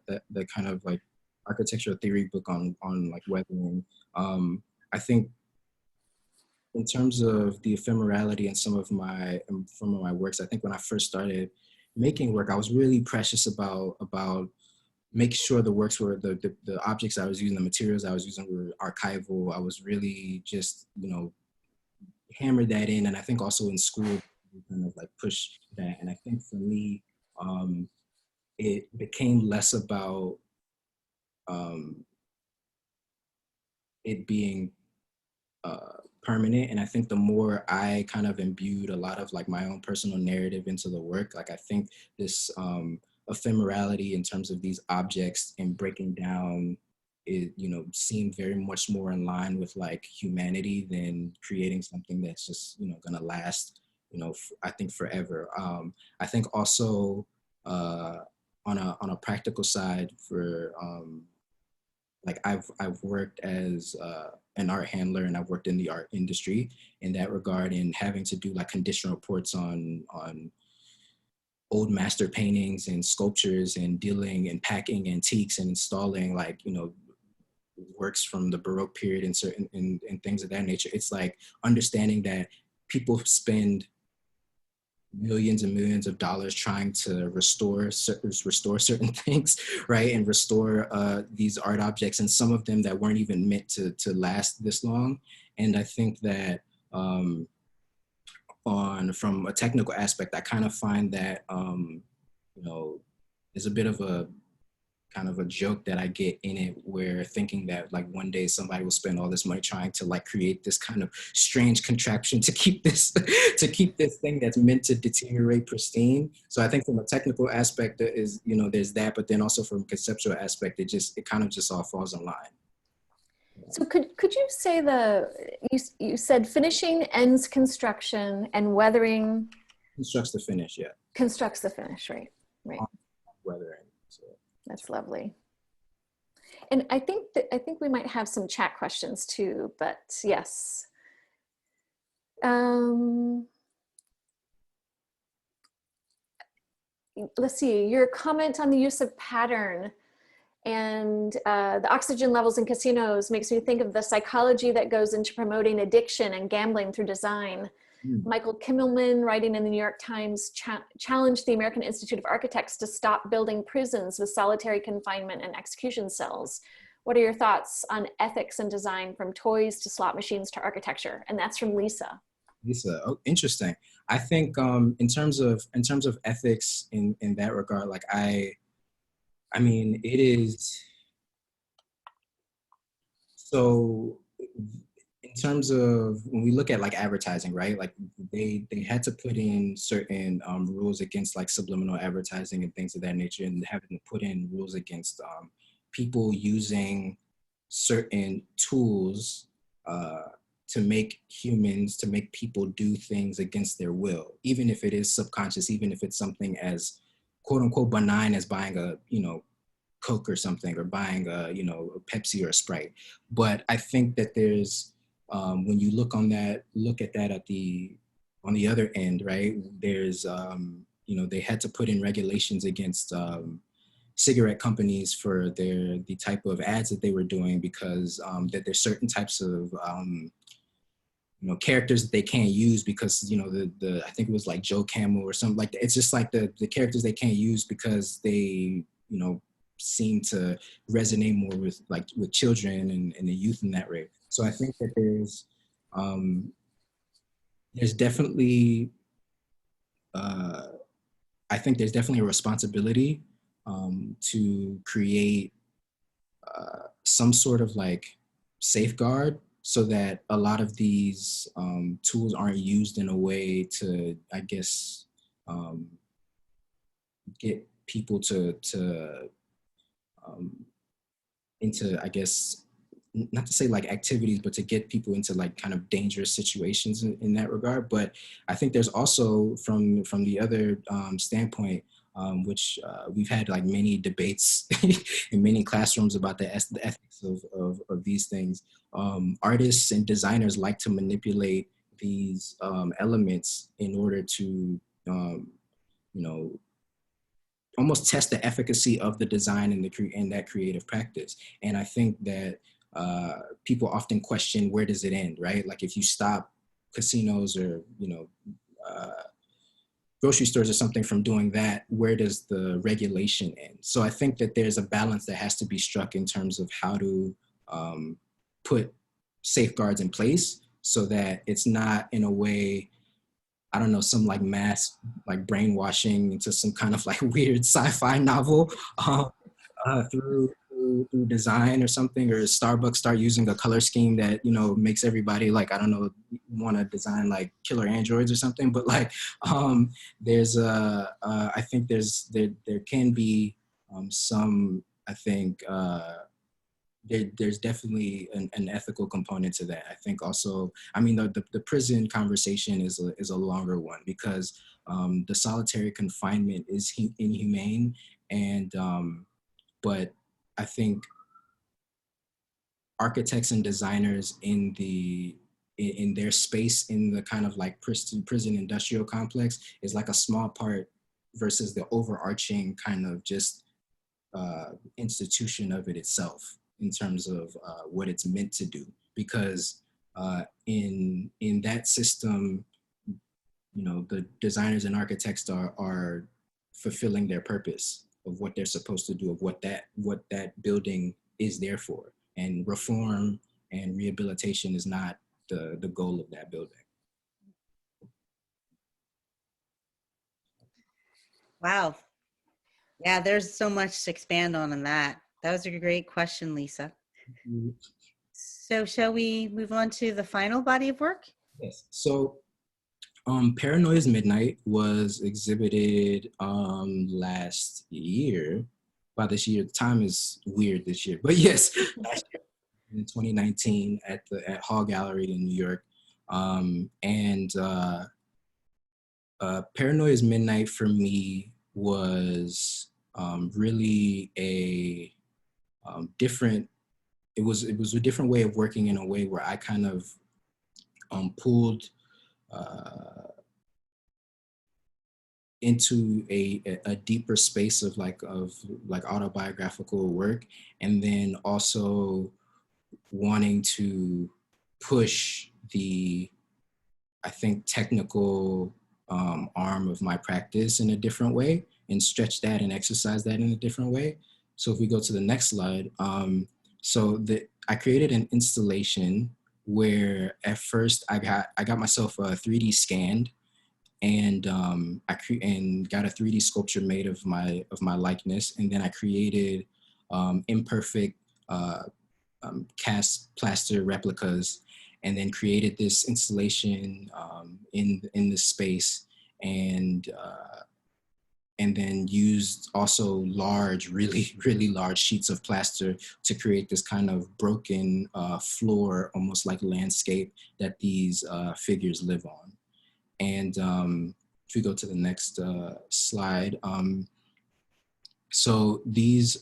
kind of like architectural theory book on like weathering. I think in terms of the ephemerality in some of my works, I think when I first started making work, I was really precious about making sure the works were the objects I was using, the materials I was using were archival. I was really just hammered that in, and I think also in school we kind of like push that. And I think for me, it became less about it being permanent. And I think the more I kind of imbued a lot of like my own personal narrative into the work, like I think this ephemerality in terms of these objects and breaking down, it seemed very much more in line with like humanity than creating something that's just gonna last I think forever. I think also on a practical side, for like I've worked as an art handler, and I've worked in the art industry in that regard, and having to do like condition reports on old master paintings and sculptures, and dealing and packing antiques and installing like works from the Baroque period and certain and things of that nature. It's like understanding that people spend millions and millions of dollars trying to restore certain things, right? And restore these art objects, and some of them that weren't even meant to last this long. And I think that from a technical aspect, I kind of find that there's a bit of a kind of a joke that I get in it, where thinking that like one day somebody will spend all this money trying to like create this kind of strange contraption to keep this thing that's meant to deteriorate pristine. So I think from a technical aspect there is, there's that, but then also from a conceptual aspect, it kind of just all falls in line. So could you say you said finishing ends construction and weathering constructs the finish, yeah. Constructs the finish, right? Weathering. So. That's lovely. And I think we might have some chat questions too, but yes. Let's see, your comment on the use of pattern and the oxygen levels in casinos makes me think of the psychology that goes into promoting addiction and gambling through design. Michael Kimmelman, writing in the New York Times, challenged the American Institute of Architects to stop building prisons with solitary confinement and execution cells. What are your thoughts on ethics and design, from toys to slot machines to architecture? And that's from Lisa. Lisa, oh, interesting. I think in terms of ethics in that regard, like I mean, it is so. In terms of when we look at like advertising, right? Like they had to put in certain rules against like subliminal advertising and things of that nature, and having to put in rules against people using certain tools to make people do things against their will, even if it is subconscious, even if it's something as quote unquote benign as buying a Coke or something, or buying a Pepsi or a Sprite. But I think that there's when you look at that on the other end, right? There's you know, they had to put in regulations against cigarette companies for the type of ads that they were doing, because that there's certain types of you know, characters that they can't use because, you know, the I think it was like Joe Camel or something like that. It's just like the characters they can't use because they, you know, seem to resonate more with like with children and the youth in that way. So I think that there's definitely I think there's definitely a responsibility to create some sort of like safeguard so that a lot of these tools aren't used in a way to, I guess, um, get people to into, I guess, not to say like activities, but to get people into like kind of dangerous situations in that regard. But I think there's also from the other standpoint, which we've had like many debates in many classrooms about the ethics of these things. Artists and designers like to manipulate these elements in order to, you know, almost test the efficacy of the design and that creative practice. And I think that people often question, where does it end, right? Like if you stop casinos or, you know, grocery stores or something from doing that, where does the regulation end? So I think that there's a balance that has to be struck in terms of how to put safeguards in place so that it's not in a way, I don't know, some like mass like brainwashing into some kind of like weird sci-fi novel through design or something, or Starbucks start using a color scheme that, you know, makes everybody like, I don't know, want to design like killer androids or something. But like there's I think there can be some, I think there's definitely an ethical component to that. I think also, I mean, the prison conversation is a longer one, because the solitary confinement is inhumane, and but I think architects and designers in their space in the kind of like prison industrial complex is like a small part versus the overarching kind of just institution of it itself in terms of what it's meant to do. Because in that system, you know, the designers and architects are fulfilling their purpose of what they're supposed to do, of what that building is there for. And reform and rehabilitation is not the goal of that building. Wow. Yeah, there's so much to expand on in that. That was a great question, Lisa. So shall we move on to the final body of work? Yes. So Paranoia's Midnight was exhibited last year. Wow, this year, time is weird this year. But yes, last year in 2019 at Hall Gallery in New York. Paranoia's Midnight for me was really a different, it was a different way of working, in a way where I kind of pulled into a deeper space of like autobiographical work, and then also wanting to push the, I think, technical arm of my practice in a different way, and stretch that and exercise that in a different way. So if we go to the next slide, I created an installation where at first I got myself a 3D scanned, and and got a 3D sculpture made of my likeness, and then I created imperfect cast plaster replicas, and then created this installation in the space, and then used also large, really large sheets of plaster to create this kind of broken floor, almost like landscape that these figures live on. And if we go to the next slide, so these,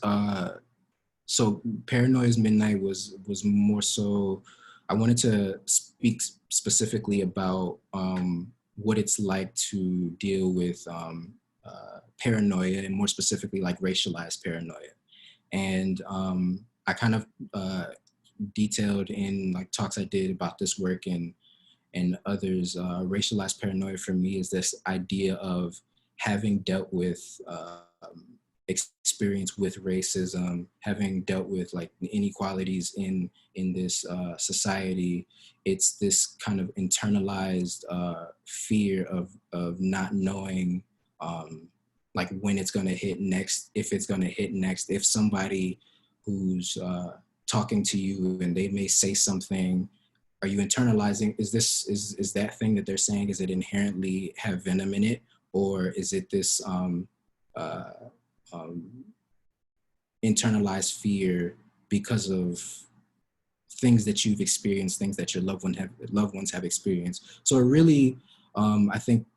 so Paranoia's Midnight was more so, I wanted to speak specifically about what it's like to deal with paranoia, and more specifically like racialized paranoia. And I kind of detailed in like talks I did about this work and others, racialized paranoia for me is this idea of having dealt with experience with racism, having dealt with like the inequalities in this society. It's this kind of internalized fear of not knowing like when it's going to hit next, if it's going to hit next, if somebody who's talking to you and they may say something, are you internalizing, is that thing that they're saying, is it inherently have venom in it, or is it this uh, internalized fear because of things that you've experienced, things that your loved ones have experienced? So it really, I think,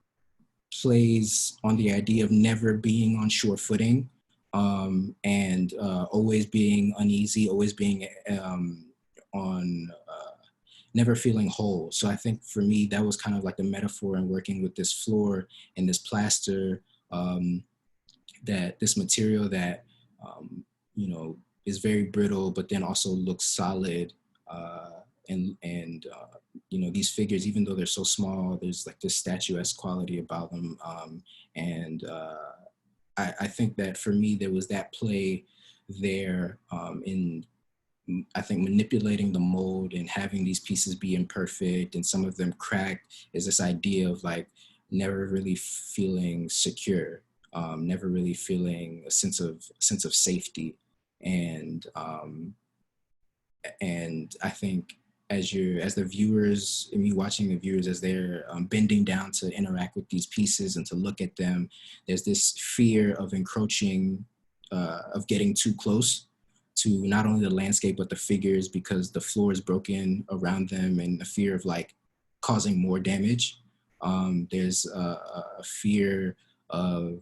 plays on the idea of never being on sure footing, and always being uneasy, always being on never feeling whole. So I think for me, that was kind of like the metaphor in working with this floor and this plaster, that this material that, you know, is very brittle, but then also looks solid. And you know, these figures, even though they're so small, there's like this statuesque quality about them. And I think that for me, there was that play there in, I think, manipulating the mold and having these pieces be imperfect and some of them cracked, is this idea of like never really feeling secure, never really feeling a sense of safety. And I think as the viewers, and me watching the viewers as they're bending down to interact with these pieces and to look at them, there's this fear of encroaching, of getting too close to not only the landscape but the figures, because the floor is broken around them, and the fear of like causing more damage. There's a fear of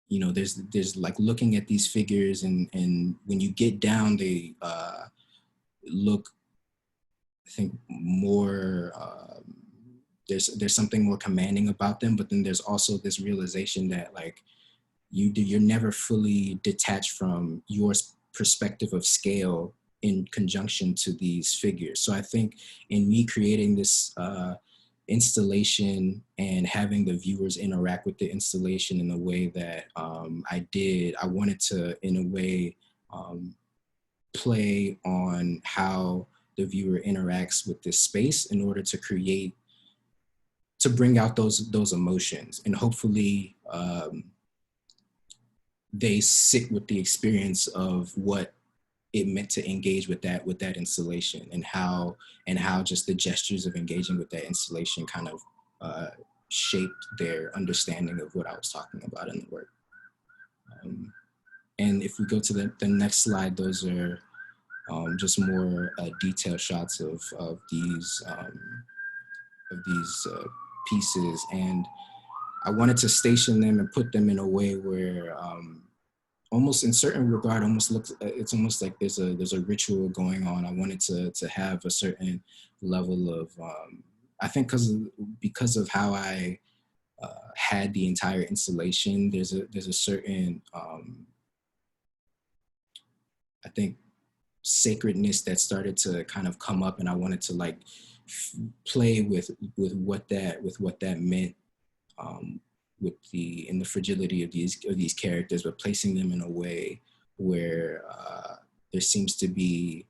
you know, there's like looking at these figures, and when you get down, they look, I think, more there's something more commanding about them, but then there's also this realization that like you're never fully detached from your perspective of scale in conjunction to these figures. So I think in me creating this installation and having the viewers interact with the installation in the way that I did, I wanted to, in a way, play on how the viewer interacts with this space in order to create, to bring out those emotions, and hopefully they sit with the experience of what it meant to engage with that installation, and how just the gestures of engaging with that installation kind of shaped their understanding of what I was talking about in the work. And if we go to the next slide, those are just more detailed shots of these pieces. And I wanted to station them and put them in a way where almost in certain regard, almost looks, it's almost like there's a ritual going on. I wanted to have a certain level of, I think because of how I had the entire installation, there's a certain, I think, sacredness that started to kind of come up, and I wanted to like play with what that meant, in the fragility of these characters, but placing them in a way where there seems to be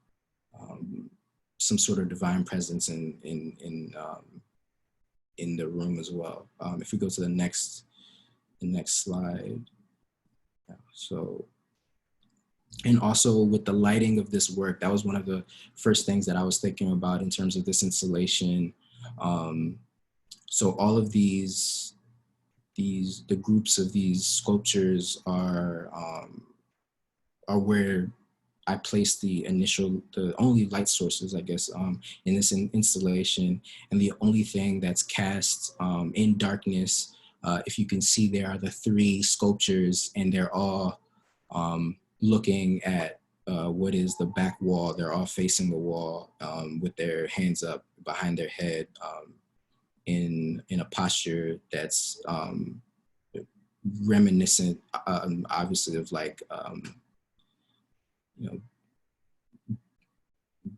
some sort of divine presence in the room as well. If we go to the next slide. Yeah, so, and also with the lighting of this work, that was one of the first things that I was thinking about in terms of this installation. So all of the groups of these sculptures are where I placed the only light sources, I guess, in this installation. And the only thing that's cast in darkness, if you can see, there are the 3 sculptures, and they're all looking at what is the back wall. They're all facing the wall with their hands up behind their head, in a posture that's reminiscent, obviously, of like, you know,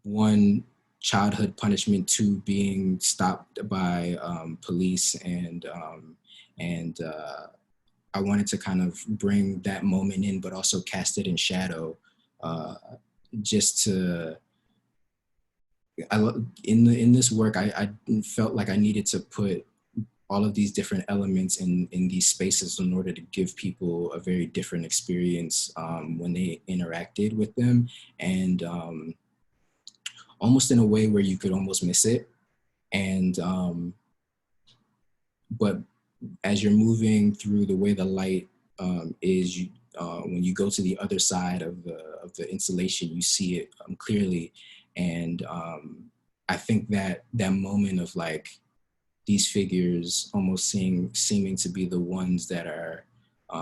one, childhood punishment, two, being stopped by police, and I wanted to kind of bring that moment in, but also cast it in shadow, uh, just to. In this work, I felt like I needed to put all of these different elements in these spaces in order to give people a very different experience when they interacted with them, and almost in a way where you could almost miss it. And but as you're moving through, the way the light is, when you go to the other side of the installation, you see it clearly. And I think that that moment of like these figures almost seeming to be the ones that are, I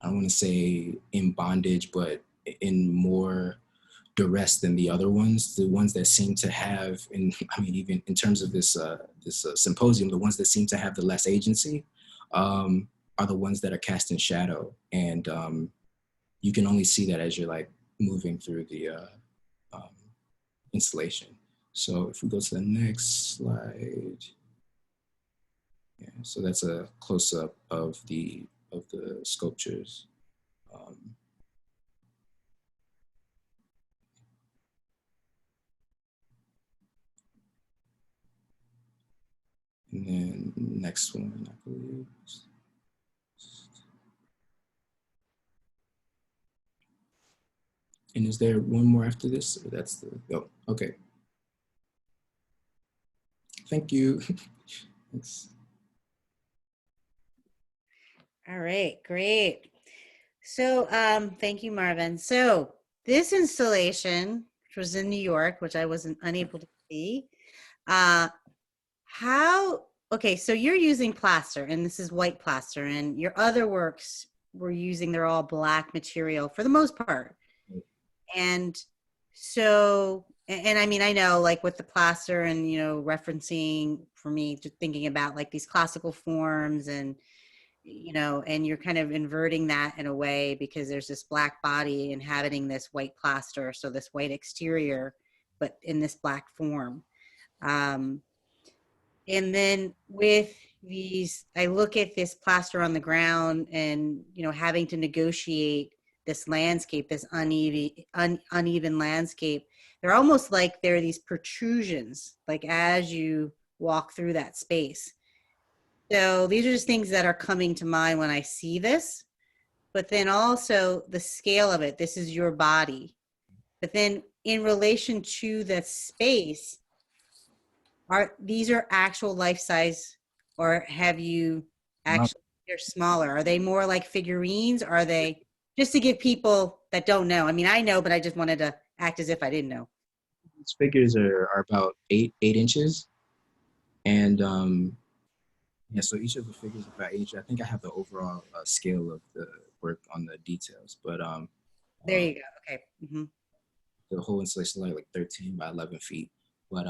don't want to say in bondage, but in more duress than the other ones, the ones that seem to have, I mean, even in terms of this symposium, the ones that seem to have the less agency are the ones that are cast in shadow. And you can only see that as you're like moving through the installation. So if we go to the next slide. Yeah, so that's a close-up of the sculptures. And then next one, I believe. And is there one more after this? Or that's the, oh, okay. Thank you. Thanks. All right, great. So thank you, Marvin. So this installation, which was in New York, which I wasn't unable to see, okay, so you're using plaster, and this is white plaster, and your other works were using, they're all black material for the most part. And so, and I mean, I know like with the plaster and, you know, referencing for me to thinking about like these classical forms and, you know, and you're kind of inverting that in a way because there's this black body inhabiting this white plaster. So this white exterior, but in this black form. And then with these, I look at this plaster on the ground and, you know, having to negotiate this landscape, this uneven landscape. They're almost like there are these protrusions, like as you walk through that space. So these are just things that are coming to mind when I see this, but then also the scale of it. This is your body. But then in relation to the space, these are actual life size, or have you actually, they're smaller? Are they more like figurines? Are they, just to give people that don't know? I mean, I know, but I just wanted to act as if I didn't know. These figures are about 8 inches. And yeah, so each of the figures is about 8 inches. I think I have the overall scale of the work on the details, but there you go. Okay. Mm-hmm. The whole installation is like 13 by 11 feet. But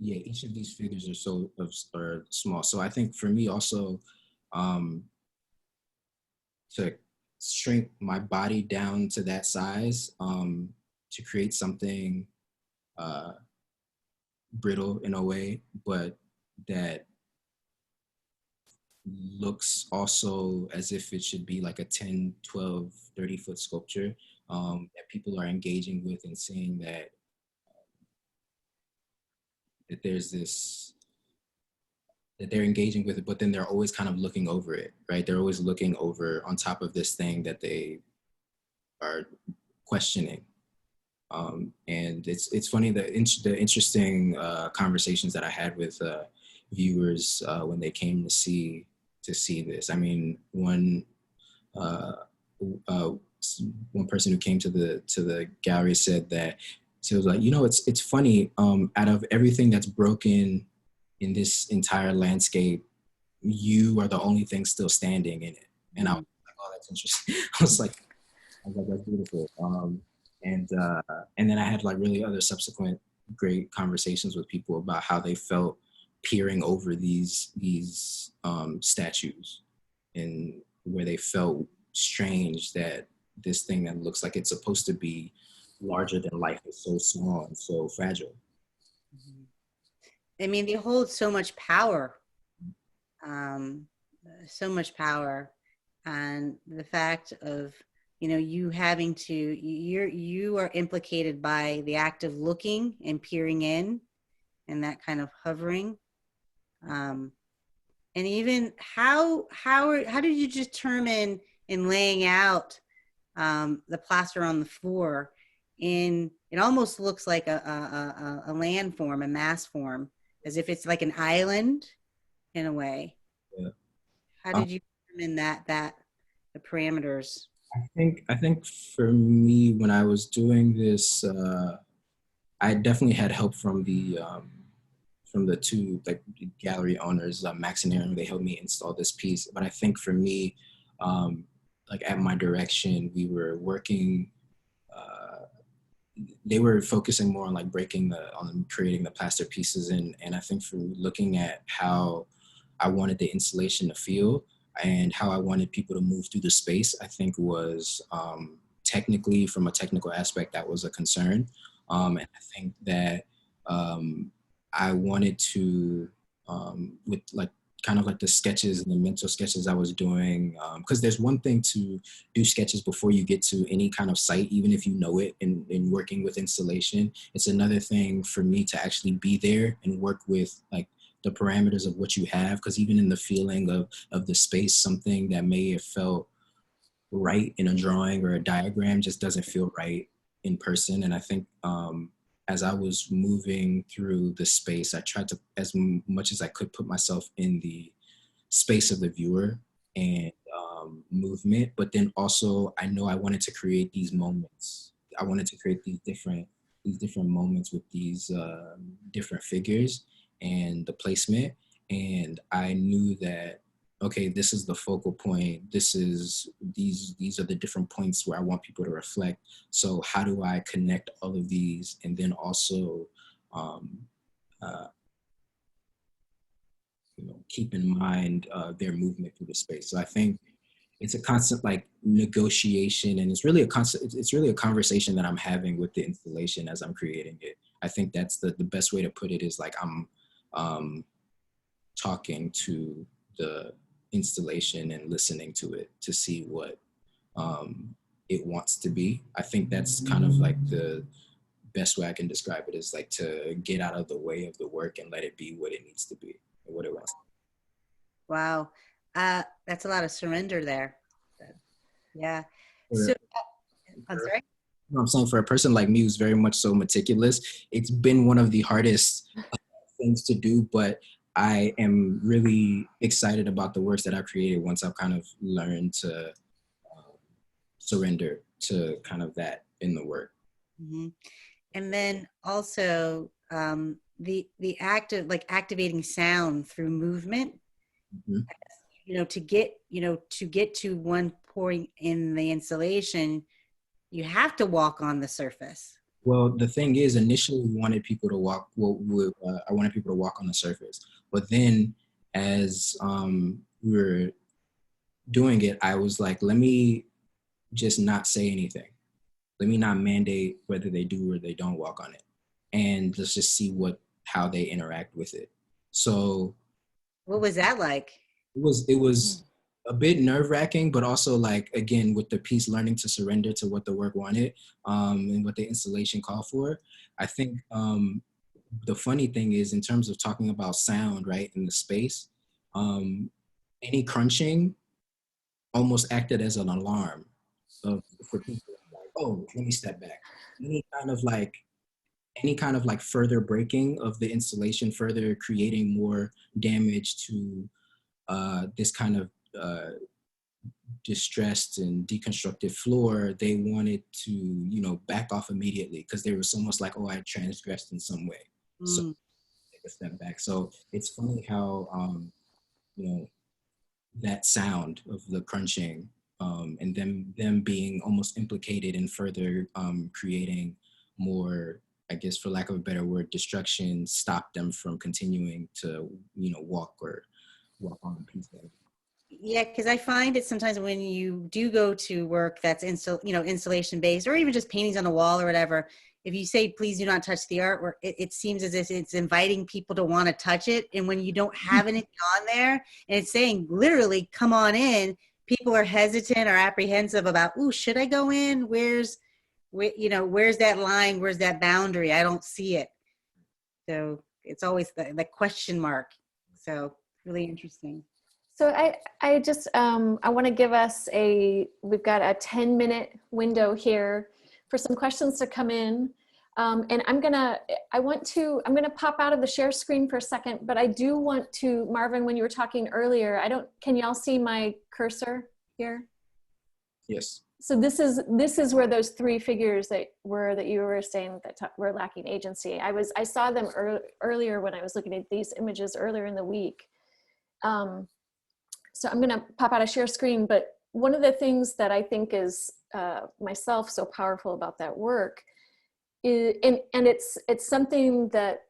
yeah, each of these figures are small. So I think for me also, to shrink my body down to that size, to create something brittle in a way, but that looks also as if it should be like a 10, 12, 30-foot sculpture that people are engaging with and seeing that there's this, that they're engaging with it, but then they're always kind of looking over it, right? They're always looking over on top of this thing that they are questioning. And it's funny, the interesting conversations that I had with viewers when they came to see this. I mean, one person who came to the gallery said that, so it was like, you know, it's funny, out of everything that's broken in this entire landscape, you are the only thing still standing in it. And I was like, oh, that's interesting. I was like, that's beautiful. And then I had like really other subsequent great conversations with people about how they felt peering over these statues. and where they felt strange that this thing that looks like it's supposed to be larger than life is so small and so fragile. Mhm. I mean, they hold so much power, um, so much power, and the fact of you having to you are implicated by the act of looking and peering in, and that kind of hovering, um, and even how did you determine in laying out the plaster on the floor in it almost looks like a land form, a mass form, as if it's like an island in a way. Yeah. How Um, did you determine that the parameters? I think for me, when I was doing this, I definitely had help from the two like gallery owners, Max and Aaron. They helped me install this piece. But I think for me, um, like at my direction, we were working. Uh, they were focusing more on like on creating the plaster pieces, and I think for looking at how I wanted the installation to feel and how I wanted people to move through the space, I think was technically, from a technical aspect, that was a concern. And I think that um, I wanted to, with like kind of like the sketches and the mental sketches I was doing, because there's one thing to do sketches before you get to any kind of site, even if you know it in working with installation. It's another thing for me to actually be there and work with like the parameters of what you have, because even in the feeling of the space, something that may have felt right in a drawing or a diagram just doesn't feel right in person. And I think as I was moving through the space, I tried to, as much as I could, put myself in the space of the viewer and movement. But then also, I know I wanted to create these moments. I wanted to create these different moments with these different figures and the placement. And I knew that, okay, this is the focal point. This is these are the different points where I want people to reflect. So how do I connect all of these and then also um, uh, keep in mind their movement through the space. So I think it's a constant like negotiation, and it's really a constant. It's really a conversation that I'm having with the installation as I'm creating it. I think that's the best way to put it, is like I'm um, talking to the installation and listening to it to see what um, it wants to be. I think that's kind of like the best way I can describe it, is like to get out of the way of the work and let it be what it needs to be and what it wants. Wow, that's a lot of surrender there. Yeah. So For, I'm for, sorry. I'm saying, for a person like me who's very much so meticulous, it's been one of the hardest things to do, but I am really excited about the works that I've created once I've kind of learned to surrender to kind of that in the work. Hmm. And then also the act of like activating sound through movement, Mhm. to get to one point in the installation, you have to walk on the surface. Well, the thing is, initially we wanted people to walk. I wanted people to walk on the surface, but then as we were doing it, I was like, let me just not say anything. Let me not mandate whether they do or they don't walk on it, and let's just see how they interact with it. So What was that like? it was a bit nerve wracking, but also like, again, with the piece learning to surrender to what the work wanted, and what the installation called for. I think the funny thing is, in terms of talking about sound, right, in the space, um, any crunching almost acted as an alarm for people. Like, oh, let me step back. Any kind of like further breaking of the installation, further creating more damage to this kind of distressed and deconstructed floor, they wanted to, back off immediately, because there was almost like, oh, I transgressed in some way. So Mm. take a step back. So it's funny how, you know, that sound of the crunching, and them being almost implicated in further creating more, I guess, for lack of a better word, destruction, stopped them from continuing to, walk on the piece. Yeah, because I find it sometimes when you do go to work that's installation based, or even just paintings on the wall or whatever. If you say please do not touch the artwork, it seems as if it's inviting people to want to touch it. And when you don't have anything on there, and it's saying literally come on in, people are hesitant or apprehensive about, ooh, should I go in? Where's that line? Where's that boundary? I don't see it. So it's always the question mark. So really interesting. So I just, I want to give us we've got a 10-minute window here for some questions to come in. And I'm going to pop out of the share screen for a second, but I do want to, Marvin, when you were talking earlier, can y'all see my cursor here? Yes. So this is where those three figures that you were saying that were lacking agency. I saw them earlier when I was looking at these images earlier in the week. So I'm going to pop out a share screen, but one of the things that I think is myself so powerful about that work is, and it's something that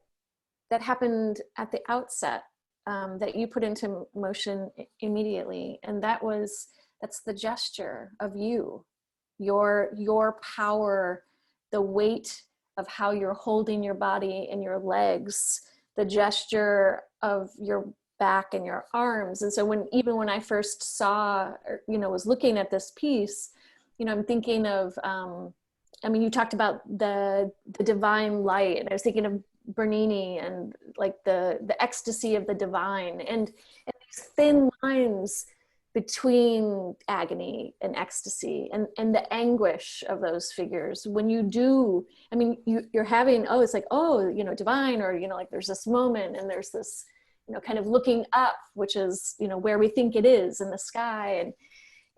happened at the outset that you put into motion immediately, and that's the gesture of your power, the weight of how you're holding your body and your legs, the gesture of your back and your arms. And so when I first saw, was looking at this piece, I'm thinking of, you talked about the divine light, and I was thinking of Bernini and like the ecstasy of the divine, and these thin lines between agony and ecstasy and the anguish of those figures. When you do, you're having, it's like, divine, or, like there's this moment and there's this, kind of looking up, which is, where we think it is in the sky.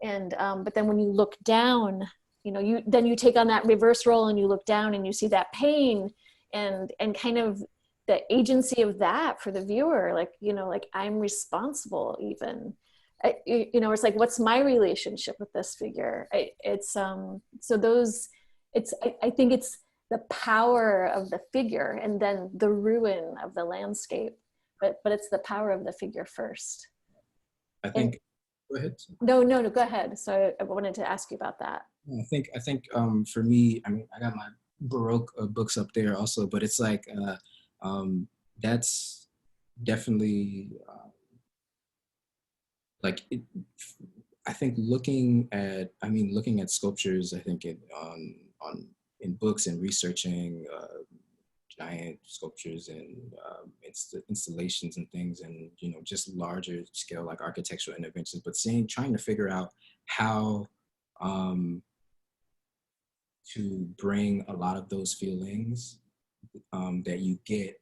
But then when you look down, you take on that reverse role and you look down and you see that pain and kind of the agency of that for the viewer, like I'm responsible even. It's like, what's my relationship with this figure? I think it's the power of the figure and then the ruin of the landscape, but it's the power of the figure first. I think, go ahead. No, go ahead. So I wanted to ask you about that. I think for me, I got my Baroque books up there also, but it's like, that's definitely, I think looking at sculptures, I think in books and researching giant sculptures and installations and things, and just larger scale like architectural interventions, but trying to figure out how to bring a lot of those feelings that you get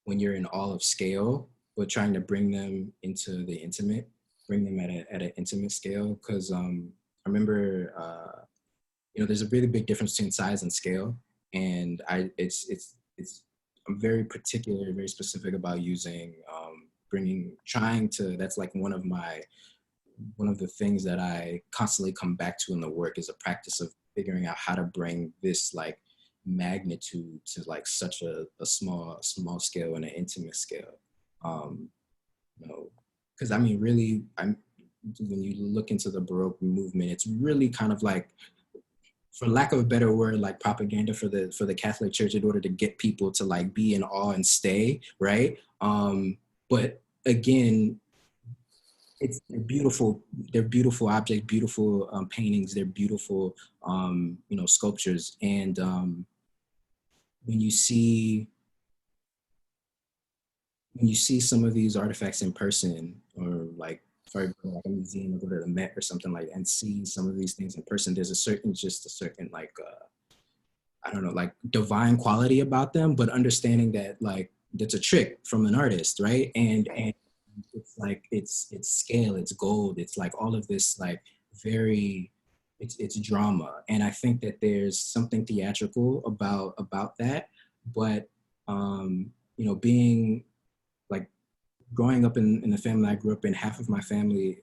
when you're in all of scale, but trying to bring them into the intimate, bring them at an intimate scale. Because I remember, there's a really big difference between size and scale, and I'm very particular, very specific about using that's like one of the things that I constantly come back to in the work is a practice of figuring out how to bring this like magnitude to like such a small scale and an intimate scale. Because really, when you look into the Baroque movement, it's really kind of like, for lack of a better word, like propaganda for the Catholic Church in order to get people to like be in awe and stay, right? But again, they're beautiful objects, beautiful paintings, they're beautiful, sculptures. And when you see some of these artifacts in person, or like, if I go to like a museum or go to the Met or something like, and see some of these things in person, there's a certain like, I don't know, like divine quality about them, but understanding that like, that's a trick from an artist, right? And it's like, it's scale, it's gold, it's like all of this like it's drama. And I think that there's something theatrical about that, but being like, growing up in the family I grew up in, half of my family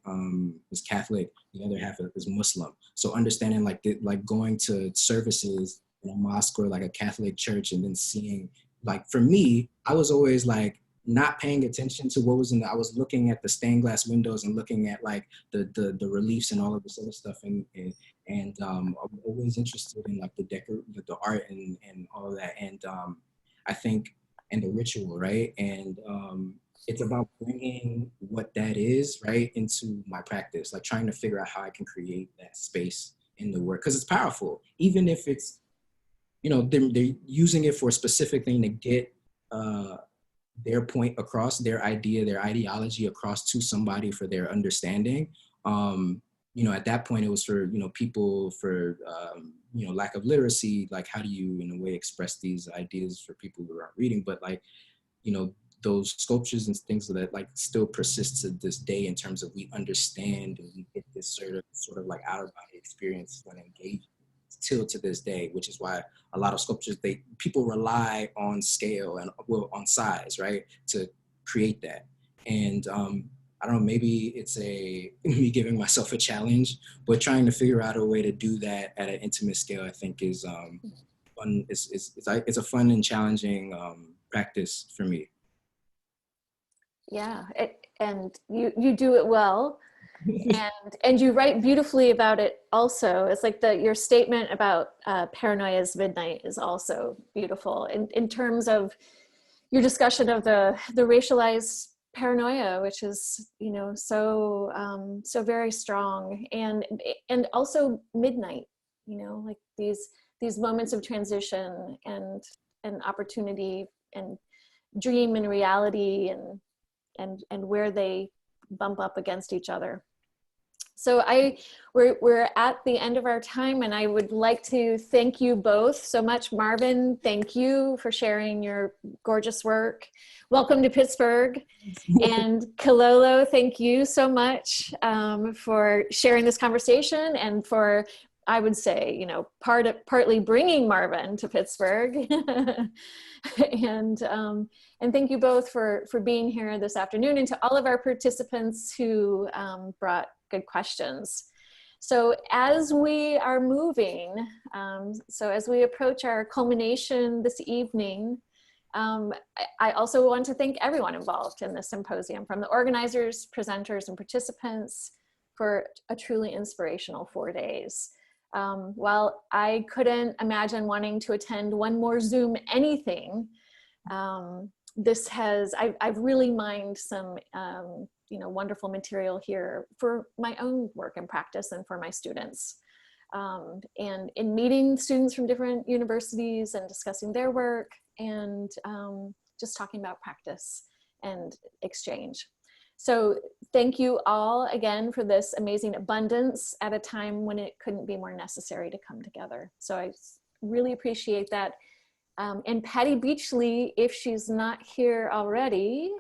was Catholic, the other half is Muslim. So understanding like going to services in a mosque or like a Catholic church, and then seeing, like, for me, I was always like, not paying attention to what was in the, I was looking at the stained glass windows and looking at like the reliefs and all of this other stuff, I'm always interested in like the art and all of that, I think, and the ritual, right? It's about bringing what that is, right, into my practice, like trying to figure out how I can create that space in the work, because it's powerful, even if it's, you know, they're using it for a specific thing to get their point across, their idea, their ideology across to somebody for their understanding. You know, at that point it was for, you know, people for, you know, lack of literacy, like how do you in a way express these ideas for people who aren't reading, but like, you know, those sculptures and things that like still persist to this day in terms of we understand and we get this sort of like out of body experience when engaged till to this day, which is why a lot of sculptures, people rely on scale and well on size, right, to create that. And I don't know, maybe it's me giving myself a challenge, but trying to figure out a way to do that at an intimate scale, I think is fun. It's a fun and challenging practice for me. Yeah, and you do it well, and you write beautifully about it also. It's like your statement about paranoia's midnight is also beautiful in terms of your discussion of the racialized paranoia, which is, you know, so so very strong, and also midnight, you know, like these moments of transition and opportunity and dream and reality and where they bump up against each other. So we're at the end of our time, and I would like to thank you both so much. Marvin, thank you for sharing your gorgeous work. Welcome to Pittsburgh. And Kilolo, thank you so much for sharing this conversation and for, I would say, you know, partly bringing Marvin to Pittsburgh. And thank you both for being here this afternoon, and to all of our participants who brought good questions. So as we are moving, so as we approach our culmination this evening, I also want to thank everyone involved in this symposium, from the organizers, presenters, and participants, for a truly inspirational 4 days. While I couldn't imagine wanting to attend one more Zoom anything, this has, I've really mined some, you know, wonderful material here for my own work and practice and for my students. And in meeting students from different universities and discussing their work and just talking about practice and exchange. So thank you all again for this amazing abundance at a time when it couldn't be more necessary to come together. So I really appreciate that. And Patty Beachley, if she's not here already,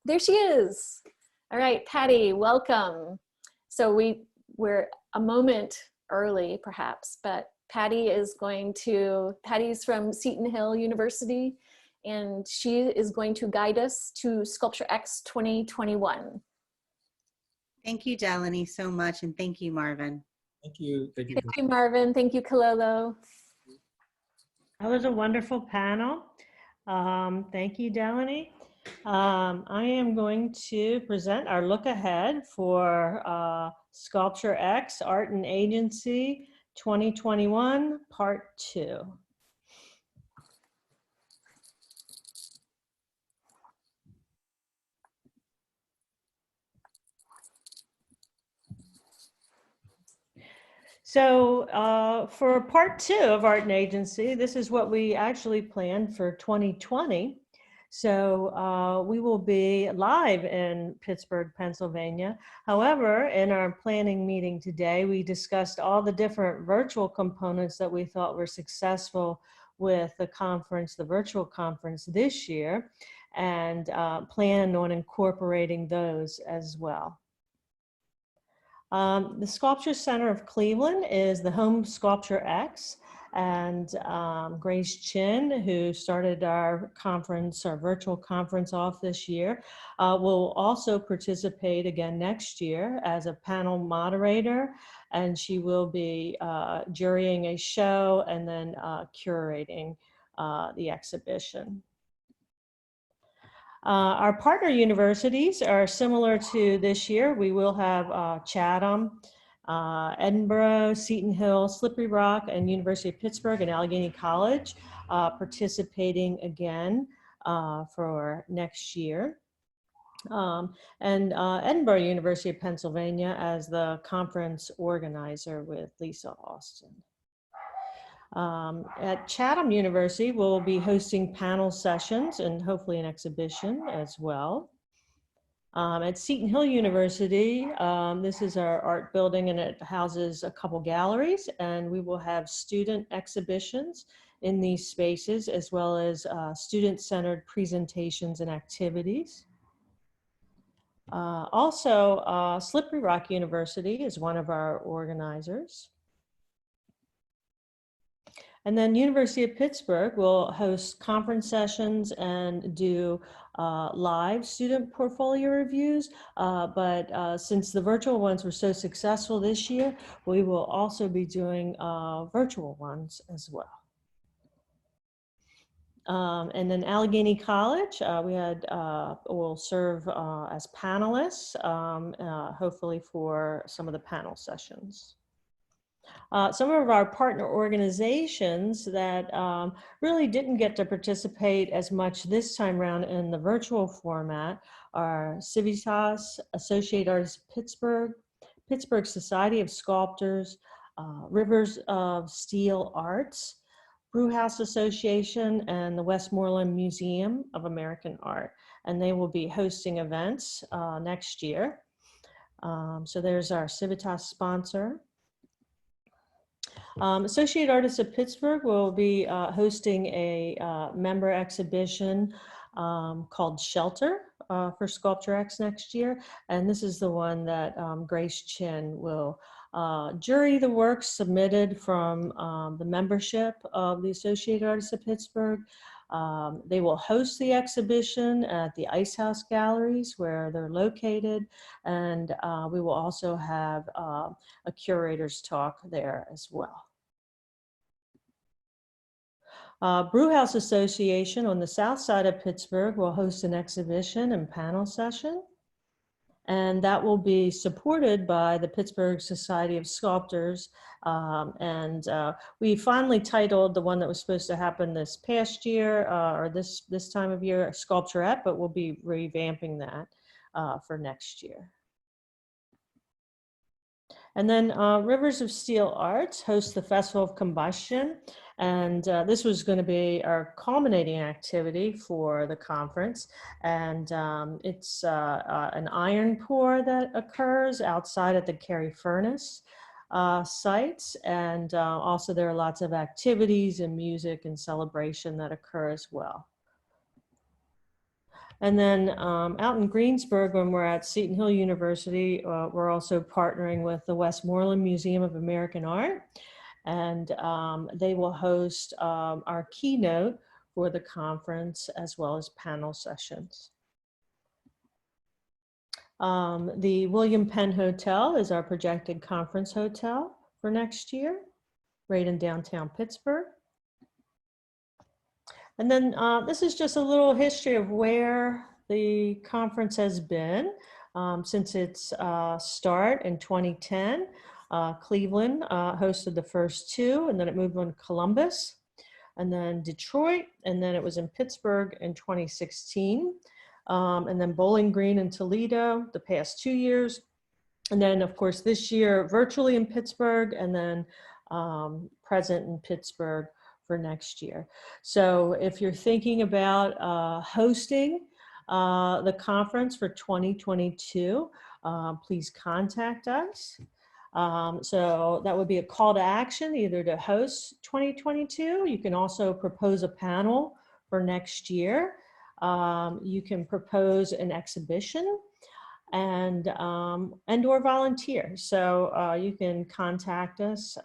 there she is. All right, Patty, welcome. So we're a moment early perhaps, but Patty's from Seton Hill University, and she is going to guide us to Sculpture X 2021. Thank you, Delaney, so much. And thank you, Marvin. Thank you. Thank you, Marvin. Thank you, Kilolo. That was a wonderful panel. Thank you, Delaney. I am going to present our look ahead for Sculpture X Art and Agency 2021, Part 2. So for Part 2 of Art and Agency, this is what we actually planned for 2020. So we will be live in Pittsburgh, Pennsylvania. However, in our planning meeting today, we discussed all the different virtual components that we thought were successful with the conference, the virtual conference this year, and plan on incorporating those as well. The Sculpture Center of Cleveland is the home of Sculpture X, and Grace Chin, who started our conference, our virtual conference off this year, will also participate again next year as a panel moderator, and she will be jurying a show and then curating the exhibition. Our partner universities are similar to this year. We will have Chatham, Edinburgh, Seton Hill, Slippery Rock, and University of Pittsburgh and Allegheny College participating again for next year. And Edinburgh University of Pennsylvania as the conference organizer with Lisa Austin. At Chatham University, we'll be hosting panel sessions and hopefully an exhibition as well. At Seton Hill University, this is our art building and it houses a couple galleries, and we will have student exhibitions in these spaces as well as student-centered presentations and activities. Also, Slippery Rock University is one of our organizers. And then University of Pittsburgh will host conference sessions and do live student portfolio reviews. But since the virtual ones were so successful this year, we will also be doing virtual ones as well. And then Allegheny College, will serve as panelists, hopefully for some of the panel sessions. Some of our partner organizations that really didn't get to participate as much this time around in the virtual format are Civitas, Associated Artists of Pittsburgh, Pittsburgh Society of Sculptors, Rivers of Steel Arts, Brewhouse Association, and the Westmoreland Museum of American Art. And they will be hosting events next year. So there's our Civitas sponsor. Associated Artists of Pittsburgh will be hosting a member exhibition called Shelter for Sculpture X next year. And this is the one that Grace Chin will jury the works submitted from the membership of the Associated Artists of Pittsburgh. They will host the exhibition at the Ice House Galleries where they're located. And we will also have a curator's talk there as well. Brewhouse Association on the south side of Pittsburgh will host an exhibition and panel session. And that will be supported by the Pittsburgh Society of Sculptors. We finally titled the one that was supposed to happen this past year or this time of year, Sculpturette, but we'll be revamping that for next year. And then Rivers of Steel Arts hosts the Festival of Combustion. And this was going to be our culminating activity for the conference. And it's an iron pour that occurs outside at the Cary Furnace sites. And also there are lots of activities and music and celebration that occur as well. And then out in Greensburg, when we're at Seton Hill University, we're also partnering with the Westmoreland Museum of American Art. And they will host our keynote for the conference as well as panel sessions. The William Penn Hotel is our projected conference hotel for next year, right in downtown Pittsburgh. And then this is just a little history of where the conference has been since its start in 2010. Cleveland hosted the first two, and then it moved on to Columbus, and then Detroit, and then it was in Pittsburgh in 2016, and then Bowling Green and Toledo the past 2 years, and then of course this year virtually in Pittsburgh, and then present in Pittsburgh for next year. So if you're thinking about hosting the conference for 2022, please contact us. So that would be a call to action, either to host 2022. You can also propose a panel for next year. You can propose an exhibition and or volunteer. So you can contact us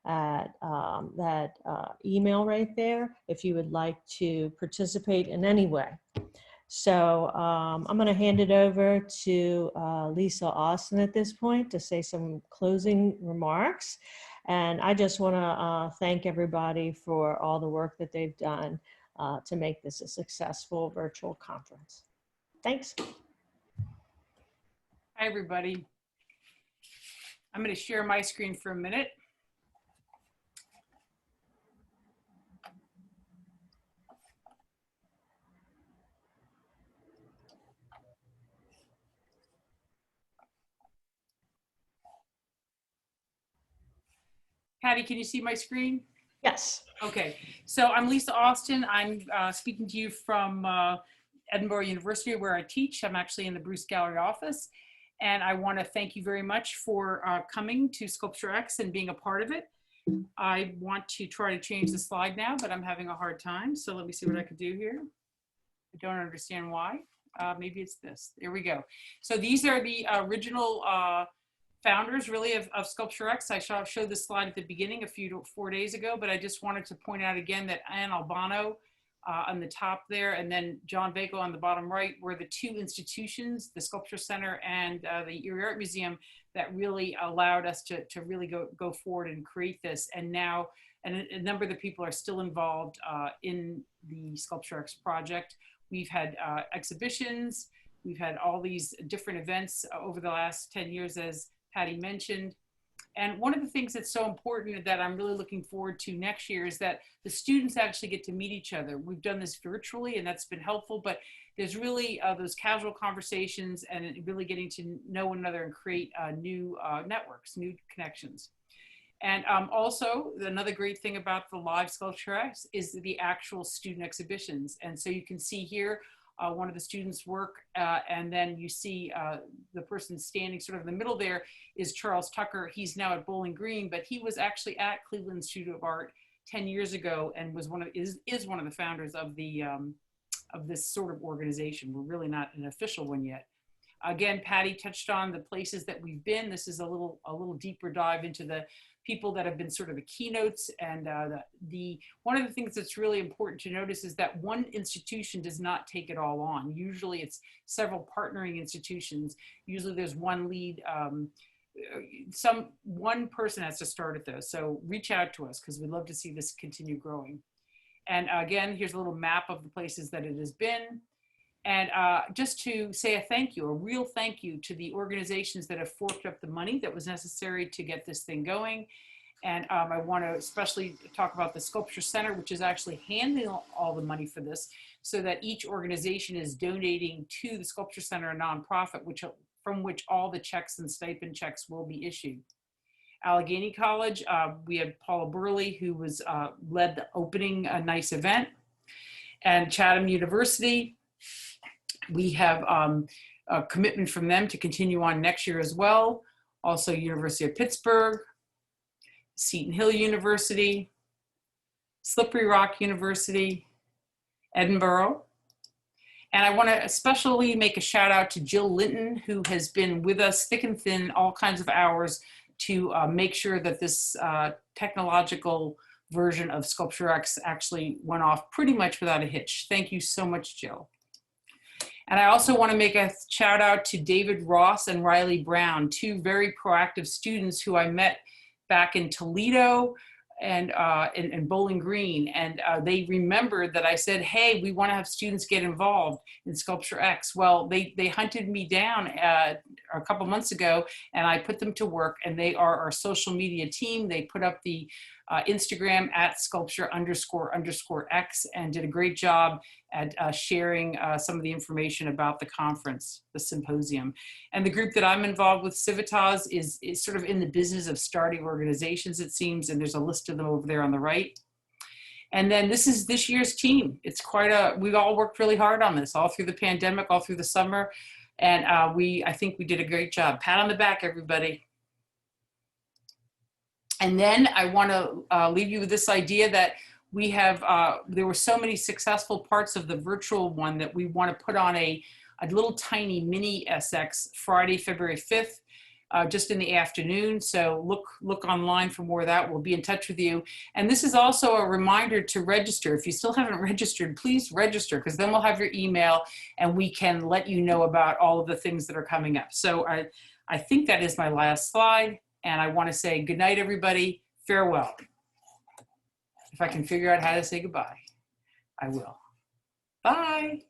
at that email right there if you would like to participate in any way. So I'm going to hand it over to Lisa Austin at this point to say some closing remarks. And I just want to thank everybody for all the work that they've done to make this a successful virtual conference. Thanks. Hi, everybody. I'm going to share my screen for a minute. Patty, can you see my screen? Yes. Okay, so I'm Lisa Austin. I'm speaking to you from Edinburgh University, where I teach. I'm actually in the Bruce Gallery office. And I want to thank you very much for coming to Sculpture X and being a part of it. I want to try to change the slide now, but I'm having a hard time. So let me see what I can do here. I don't understand why. Maybe it's this. There we go. So these are the original founders really of Sculpture X. I showed this slide at the beginning 4 days ago, but I just wanted to point out again that Anne Albano on the top there, and then John Vaco on the bottom right, were the two institutions, the Sculpture Center and the Erie Art Museum, that really allowed us to really go forward and create this. And now a number of the people are still involved in the Sculpture X project. We've had exhibitions, we've had all these different events over the last 10 years, as Patty mentioned. And one of the things that's so important that I'm really looking forward to next year is that the students actually get to meet each other. We've done this virtually and that's been helpful, but there's really those casual conversations and really getting to know one another and create new networks, new connections. And also another great thing about the live Sculpture X is the actual student exhibitions. And so you can see here one of the students' work, and then you see the person standing sort of in the middle there is Charles Tucker. He's now at Bowling Green, but he was actually at Cleveland Institute of Art 10 years ago and was is one of the founders of the of this sort of organization. We're really not an official one yet. Again, Patty touched on the places that we've been. This is a little deeper dive into the people that have been sort of the keynotes. And one of the things that's really important to notice is that one institution does not take it all on. Usually it's several partnering institutions. Usually there's one lead, one person has to start at those. So reach out to us because we'd love to see this continue growing. And again, here's a little map of the places that it has been. And just to say a real thank you to the organizations that have forked up the money that was necessary to get this thing going. And I want to especially talk about the Sculpture Center, which is actually handling all the money for this, so that each organization is donating to the Sculpture Center, a nonprofit, from which all the checks and stipend checks will be issued. Allegheny College, we had Paula Burley, who was led the opening nice event. And Chatham University, we have a commitment from them to continue on next year as well. Also University of Pittsburgh, Seton Hill University, Slippery Rock University, Edinburgh. And I want to especially make a shout out to Jill Linton, who has been with us thick and thin, all kinds of hours to make sure that this technological version of Sculpture X actually went off pretty much without a hitch. Thank you so much, Jill. And I also want to make a shout out to David Ross and Riley Brown, two very proactive students who I met back in Toledo and in Bowling Green. And they remembered that I said, hey, we want to have students get involved in Sculpture X. Well, they hunted me down a couple months ago and I put them to work, and they are our social media team. They put up the Instagram at @sculpture__X and did a great job at sharing some of the information about the conference, the symposium. And the group that I'm involved with, Civitas, is sort of in the business of starting organizations, it seems, and there's a list of them over there on the right. And then this is this year's team. It's we've all worked really hard on this, all through the pandemic, all through the summer. And I think we did a great job. Pat on the back, everybody. And then I want to leave you with this idea that we have, there were so many successful parts of the virtual one that we want to put on a little tiny mini SX Friday, February 5th, just in the afternoon. So look online for more of that. We'll be in touch with you. And this is also a reminder to register. If you still haven't registered, please register, because then we'll have your email and we can let you know about all of the things that are coming up. So I think that is my last slide. And I want to say good night, everybody. Farewell. If I can figure out how to say goodbye. I will. Bye.